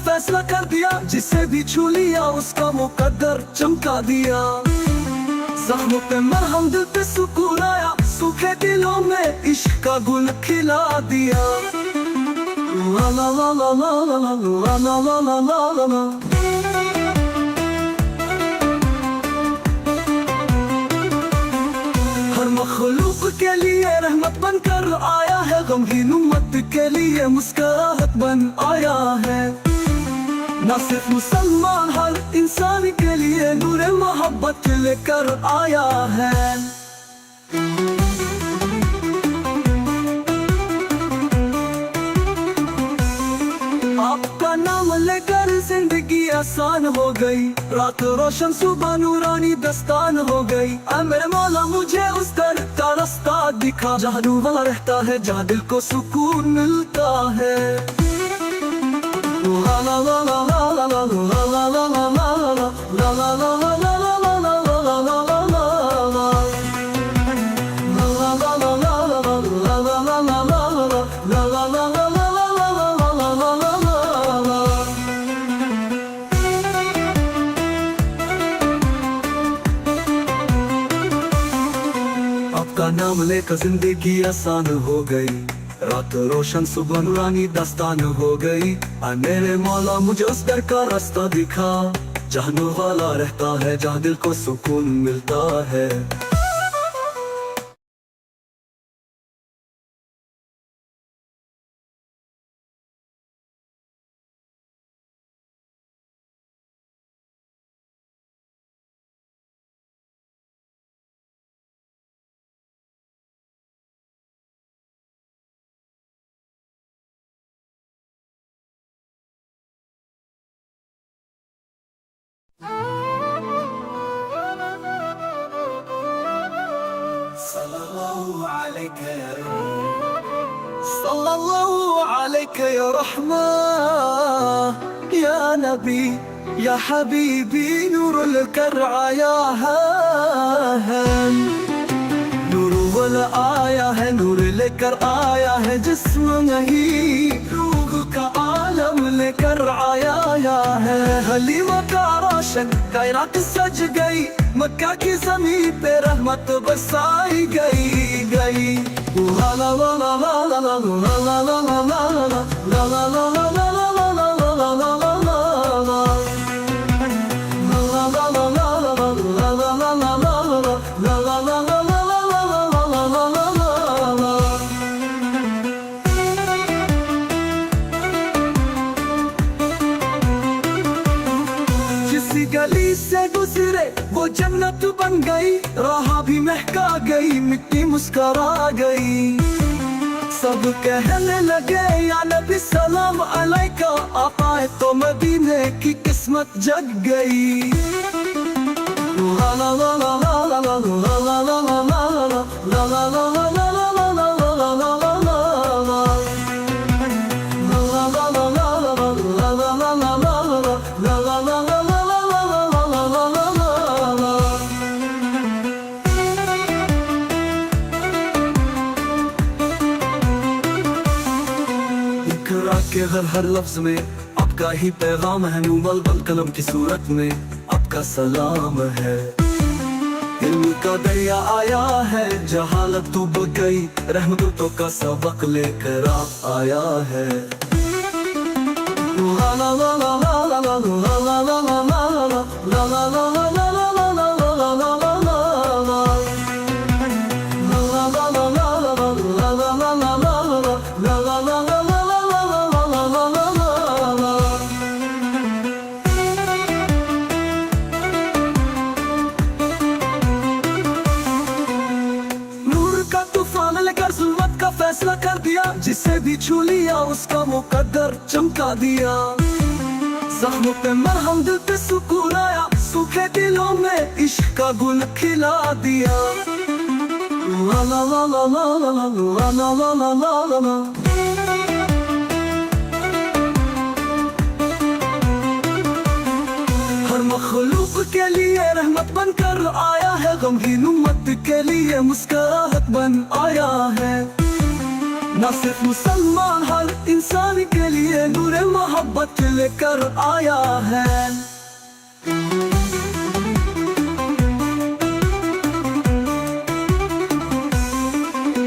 फैसला कर दिया, जिसे भी छू लिया उसका मुकद्दर चमका दिया। ज़ख्मों पे मरहम, दिल पे सुकून आया, सूखे दिलों में इश्क का गुल खिला दिया। ला ला ला ला ला ला ला ला ला ला ला ला। हर मखलूक के लिए रहमत बनकर आया है, गमगीन उम्मत के लिए मुस्कुराहट बन आया है। ना सिर्फ मुसलमान, हर इंसान के लिए नूर मोहब्बत लेकर आया है। आपका नाम लेकर जिंदगी आसान हो गई, रात रोशन सुबह नूरानी दस्तान हो गई। मेरे मौला मुझे उस दर का रास्ता दिखा, जहाँ नूर वाला रहता है, जहाँ दिल को सुकून मिलता है। ला ला ला ला ला ला ला ला ला ला ला ला ला आपका नाम लेकर जिंदगी आसान हो गई, रात रोशन सुबह नूरानी दास्तान हो गई। मेरे मौला मुझे उस दर का रास्ता दिखा, जहाँ नूर वाला रहता है, जहाँ दिल को सुकून मिलता है। सल्लल्लाहु अलैका या रहमा या नबी या हबीबी नूरुल करआ या नूर वाला आया है, नूर लेकर आया है, जिस्म नहीं रूह का आलम लेकर आया है। हलीमा का रोशन कायनात सज गई, मक्का की ज़मीन पे रहमत बरसाई गई। ला ला ला ला ला ला ला ला ला ला ला ला ला ला गली से गुजरे वो जन्नत बन गई, राह भी महका गई, मिट्टी मुस्कुरा गई। सब कहने लगे या नबी सलाम अलैका, आए तो मदीने की किस्मत जग गई। ला ला ला ला ला ला ला ला ला ला ला ला ला ला के हर लफ्ज में आपका ही पैगाम है, नूमल बल कलम की सूरत में आपका सलाम है। इल्म का दरिया आया है, जहालत डूब गई, रहमतों का सबक लेकर आप आया है। ला ला ला ला ला ला ला ला ला ला ला ला ला ला फैसला कर दिया, जिसे भी छू लिया उसका मुकद्दर चमका दिया। ज़ख्मों पे मरहम, दिल पे सुकून आया, सूखे दिलों में इश्क का गुल खिला दिया। ला ला ला ला ला ला ला ला ला ला ला ला। हर मखलूक के लिए रहमत बनकर आया है, गमगीन उम्मत के लिए मुस्कुराहट बन आया है। ना सिर्फ मुसलमान, हर इंसान के लिए नूर मोहब्बत लेकर आया है।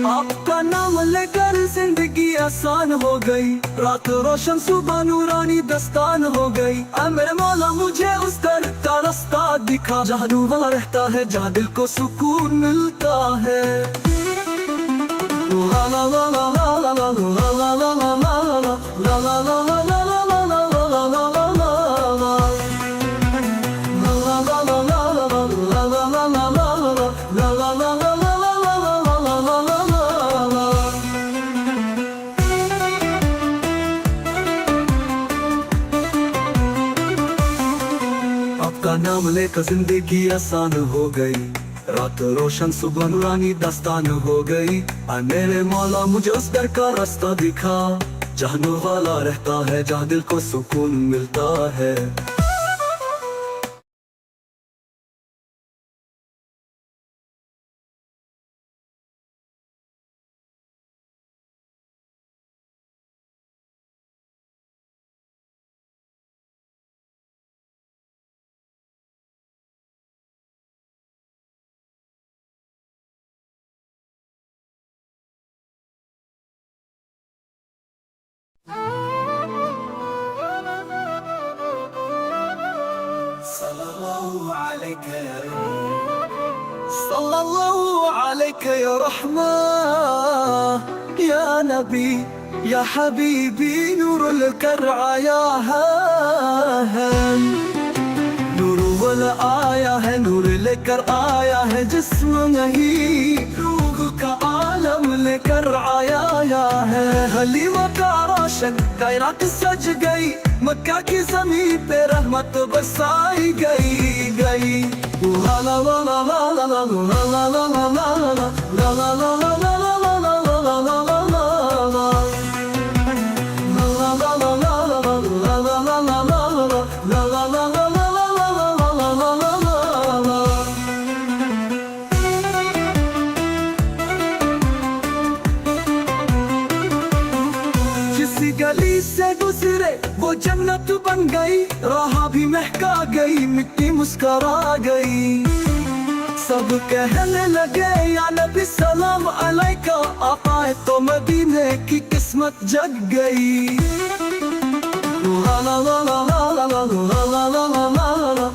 आपका नाम लेकर जिंदगी आसान हो गई, रात रोशन सुबह नूरानी दस्तान हो गई। मेरे मौला मुझे उस दर का रास्ता दिखा, जहाँ नूर वाला रहता है, जहाँ दिल को सुकून मिलता है। La la la la la la la la la la la la la la la la la आपका नाम लेकर जिंदगी आसान हो गई, रात रोशन सुबह नूरानी दास्तान हो गई। मेरे मौला मुझे उस दर का रास्ता दिखा, जहाँ नूर वाला रहता है, जहाँ दिल को सुकून मिलता है। सल्लल्लाहु अलैका या रहमा या नबी या हबीबी नूरुल करआ या नूर वाला आया है, नूर लेकर आया है, जिस्म नहीं रूह का आलम लेकर आया है। हलीमा का रोशन कायनात सज गई, मक्का की ज़मीन पे रहमत बरसाई गई। ला ला ला ला ला ला ला ला ला ला ला ला ला ला ला ला ला। राह भी महका गई, मिट्टी मुस्करा गई। सब कहने लगे या नबी सलाम अलैका, आप आए तो मदीने की किस्मत जग गई। ला ला ला ला ला ला ला ला ला ला ला ला ला ला।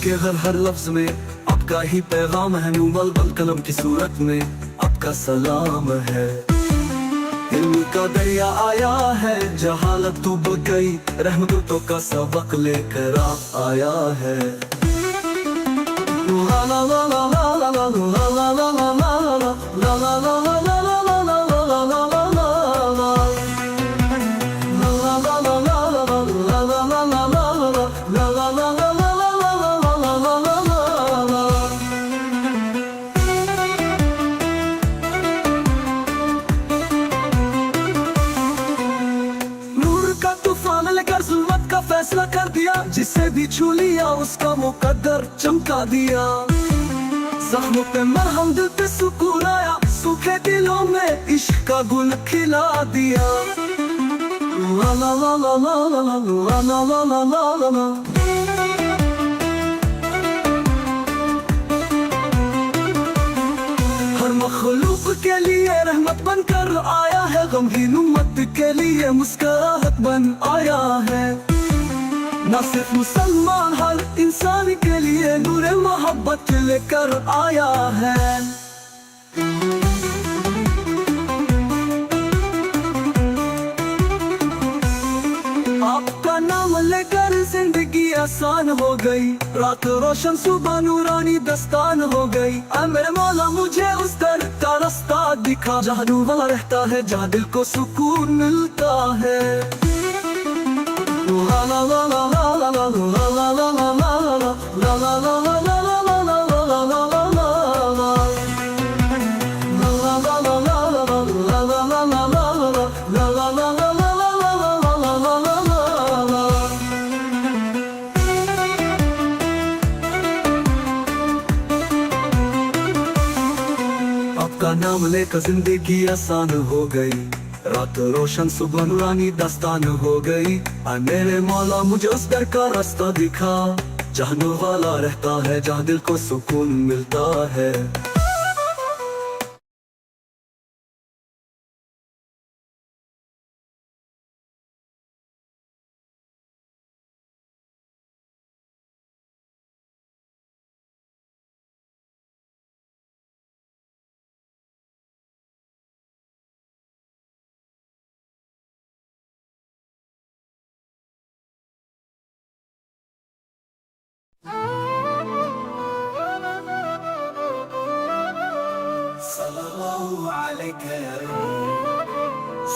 के हर लफ्ज में आपका ही पैगाम है, नूर बल कलम की सूरत में आपका सलाम है। इल्म का दरिया आया है, जहालत डूब गई, रहमतों का सबक लेकर आया है। ला ला ला ला ला ला ला ला ला ला ला ला ला ला। फैसला कर दिया, जिसे भी छू लिया उसका मुकद्दर चमका दिया। जख्मों पे मरहम, दिल पे सुकून आया, सूखे दिलों में इश्क का गुल खिला दिया। ला ला ला ला ला ला ला ला ला ला ला ला। हर मखलूक के लिए रहमत बनकर आया है, गमगीन उम्मत के लिए मुस्कुराहट बन आया है। न सिर्फ मुसलमान, हर इंसान के लिए नूर मोहब्बत लेकर आया है। आपका नाम लेकर जिंदगी आसान हो गई, रात रोशन सुबह नूरानी दस्तान हो गई। मेरे मौला मुझे उस दर का रास्ता दिखा, जहाँ नूर वाला रहता है, जहाँ दिल को सुकून मिलता है। ला ला ला ला ला ला ला ला ला ला ला ला ला ला। आपका नाम लेकर जिंदगी आसान हो गई, रात रोशन सुबह नूरानी दास्तान हो गई। मेरे मौला मुझे उस दर का रास्ता दिखा, जहाँ नूर वाला रहता है, जहाँ दिल को सुकून मिलता है।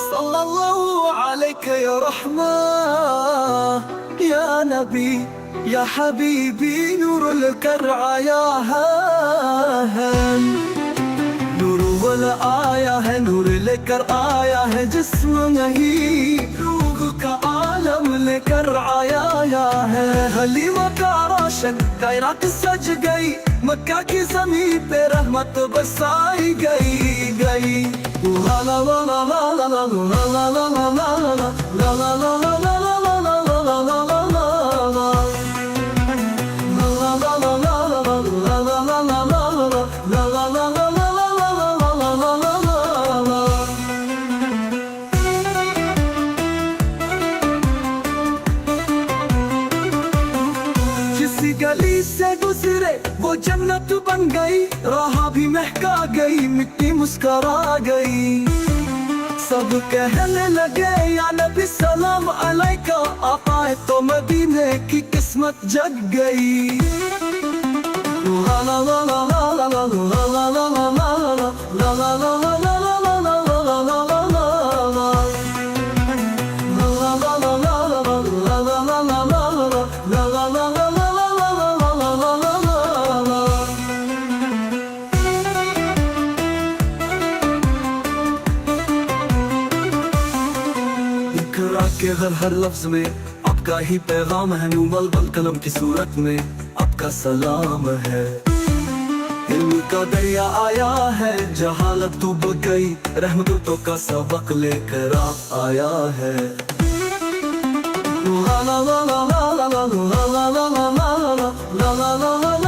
सल्लल्लाहु अलैका या रहमा या नबी या हबीबी, नूरुल करआ या है। नूर वाला आया है, नूर लेकर आया है, जिस्म नहीं रूह का आलम लेकर आया है। हलीमा का रोशन कायनात सज गई, मक्का की ज़मीन पे रहमत बरसाई गई। ला ला ला ला ला ला ला ला ला ला ला ला ला ला ला ला। गली से गुजरे वो जन्नत बन गई, राह भी महका गई, मिट्टी मुस्करा गई। सब कहने लगे या नबी सलाम अलैका, आप आए तो मदीने की किस्मत जग गई। ला ला ला ला ला ला ला ला ला ला ला ला ला ला। हर लफ्ज में आपका ही पैगाम है, नूमल बल कलम की सूरत में आपका सलाम है। इल्म का दरिया आया है, जहालत तो बह गई, रहमतों का सबक लेकर आप आया है। ला ला ला ला ला ला ला ला ला ला ला ला ला ला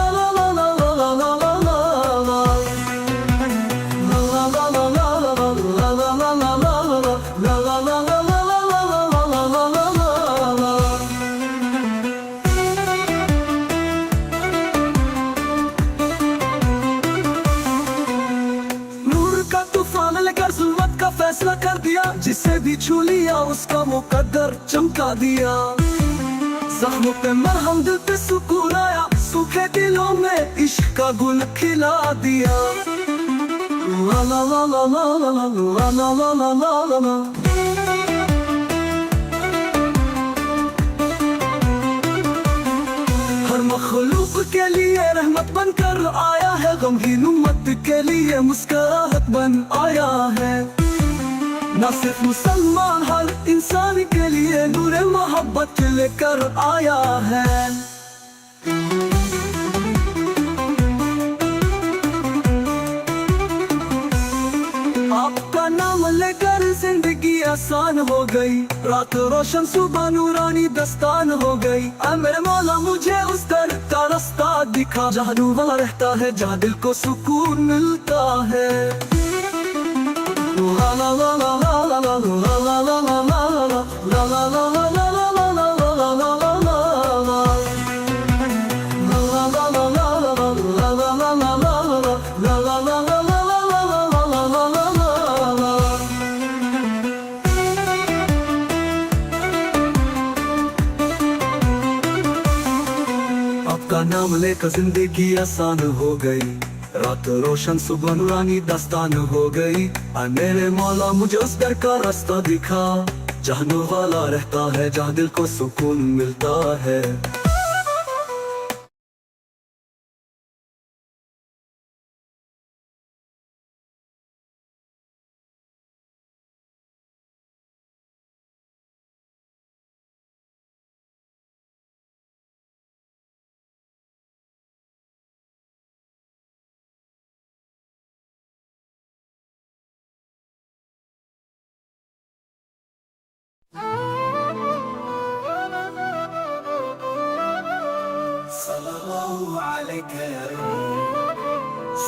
फैसला कर दिया, जिसे भी छू लिया उसका मुकद्दर चमका दिया। ज़ख्मों पे मरहम, दिल पे सुकून आया, सूखे दिलों में इश्क का गुल खिला दिया। ला ला ला ला ला ला ला ला ला ला ला ला। हर मखलूक के लिए रहमत बनकर आया है, गमगीन उम्मत के लिए मुस्कुराहट बन आया है। ना सिर्फ मुसलमान, हर इंसान के लिए नूर मोहब्बत लेकर आया है। आपका नाम लेकर जिंदगी आसान हो गई, रात रोशन सुबह नूरानी दस्तान हो गई। मेरे मौला मुझे उस दर का रास्ता दिखा, जहाँ नूर वाला रहता है, जहाँ दिल को सुकून मिलता है। ला ला ला ला ला ला ला ला ला ला ला ला ला आपका नाम लेकर जिंदगी आसान हो गई, रात रोशन सुबह नूरानी दास्तान हो गई। मेरे मौला मुझे उस दर का रास्ता दिखा, जहाँ नूर वाला रहता है, जहाँ दिल को सुकून मिलता है।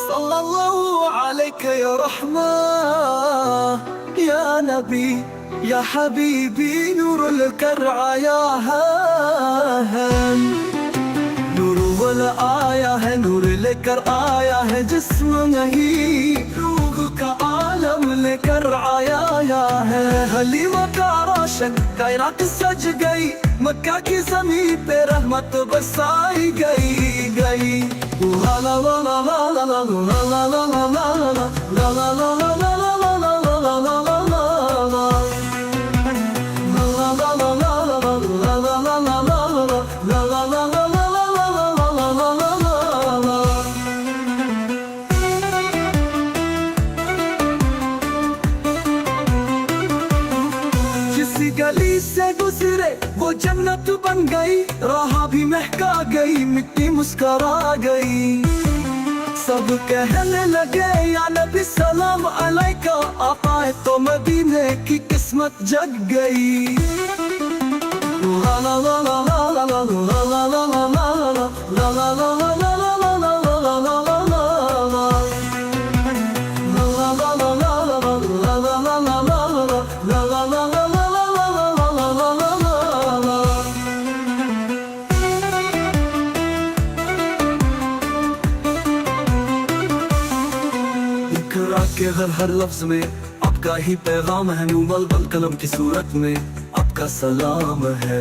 सल्लल्लाहु अलैहि या रहमा या नबी या हबीबी, नूरुल करआ या है। नूर वाला आया है, नूर लेकर आया है, जिस्म नहीं रूह का आलम लेकर आया है। हलीमा का रोशन कायनात सज गई, मक्का की ज़मीन पे रहमत बरसाई गई। ला ला ला ला ला ला ला ला ला ला ला ला ला गली से गुजरे वो जन्नत बन गई, राह भी महका गई, मिट्टी मुस्कुरा गई। सब कहने लगे या नबी सलाम अलैका, आए तो मदीने की किस्मत जग गई। ला ला ला ला ला ला ला ला ला ला ला ला ला ला के हर लफ्ज में आपका ही पैगाम है, नूमल बल कलम की सूरत में आपका सलाम है।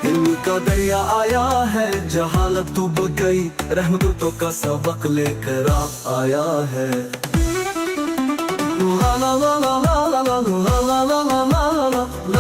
इल्म का दरिया आया है, जहालत तो बह गई, रहमतों का सबक लेकर आप आया है। ला ला ला ला ला ला ला ला ला ला ला ला ला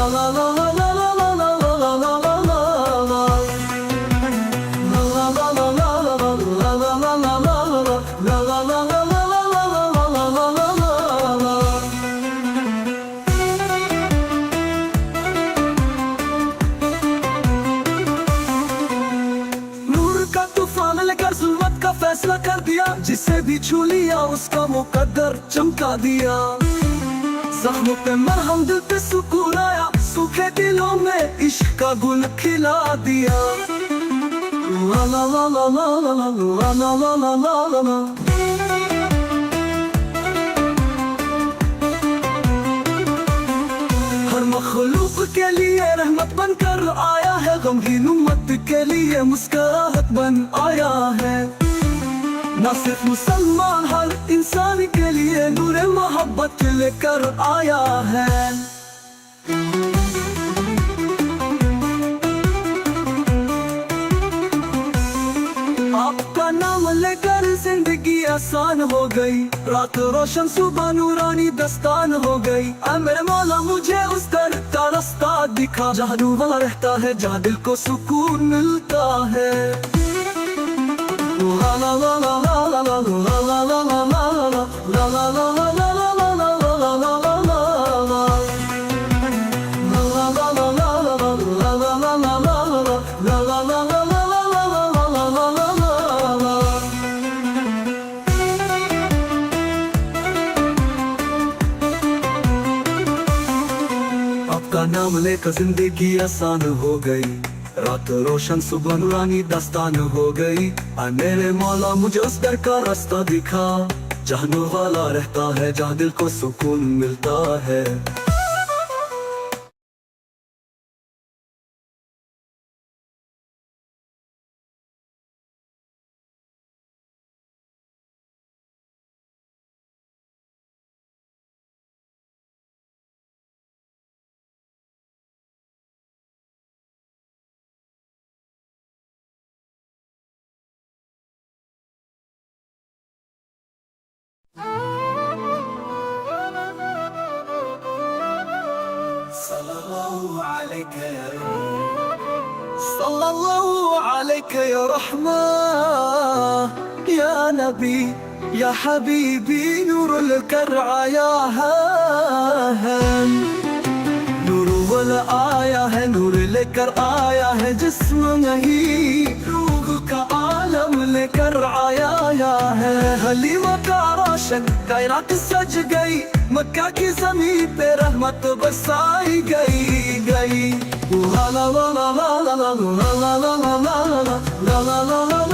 फैसला कर दिया, जिसे भी छू लिया उसका मुकद्दर चमका दिया। जख्मों पे मरहम, दिल पे सुकून आया, सूखे दिलों में इश्क का गुल खिला दिया। ला ला ला ला ला ला ला ला ला ला ला ला ला। हर मखलूक के लिए रहमत बनकर आया है, गमगीन उम्मत के लिए मुस्कुराहट बन आया है। ना सिर्फ मुसलमान, हर इंसान के लिए नूर मोहब्बत लेकर आया है। आपका नाम लेकर जिंदगी आसान हो गई, रात रोशन सुबह नूरानी दस्तान हो गई। मेरे मौला मुझे उस दर का रास्ता दिखा, जहाँ नूर वाला रहता है, जहाँ दिल को सुकून मिलता है। ला ला ला ला ला ला ला ला ला ला ला ला ला ला ला। आपका नाम लेकर जिंदगी आसान हो गई, रात रोशन सुबह नूरानी दास्तान हो गई। मेरे मौला मुझे उस दर का रास्ता दिखा, जहाँ नूर वाला रहता है, जहाँ दिल को सुकून मिलता है। सल्लल्लाहु अलैका या रहमा या नबी या हबीबी, नूरुल करआ या है। नूर वाला आया है, नूर लेकर आया है, जिस्म नहीं रूह का आलम लेकर आया है। हलीमा का रोशन कायनात सज गई, मक्का की ज़मीन पे रहमत बरसाई गई। ला ला ला ला ला ला ला ला ला ला ला ला ला ला ला ला।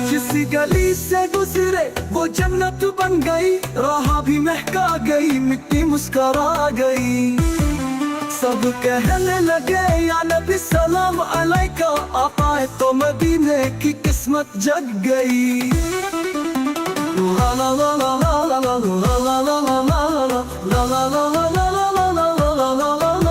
जिस गली से गुजरे वो जन्नत बन गई, राह भी महका गई, मिट्टी मुस्कुरा गई। सब कहने लगे या नबी सलाम अलैका, आए तो मदीने की किस्मत जग गई। ला ला ला ला ला ला ला।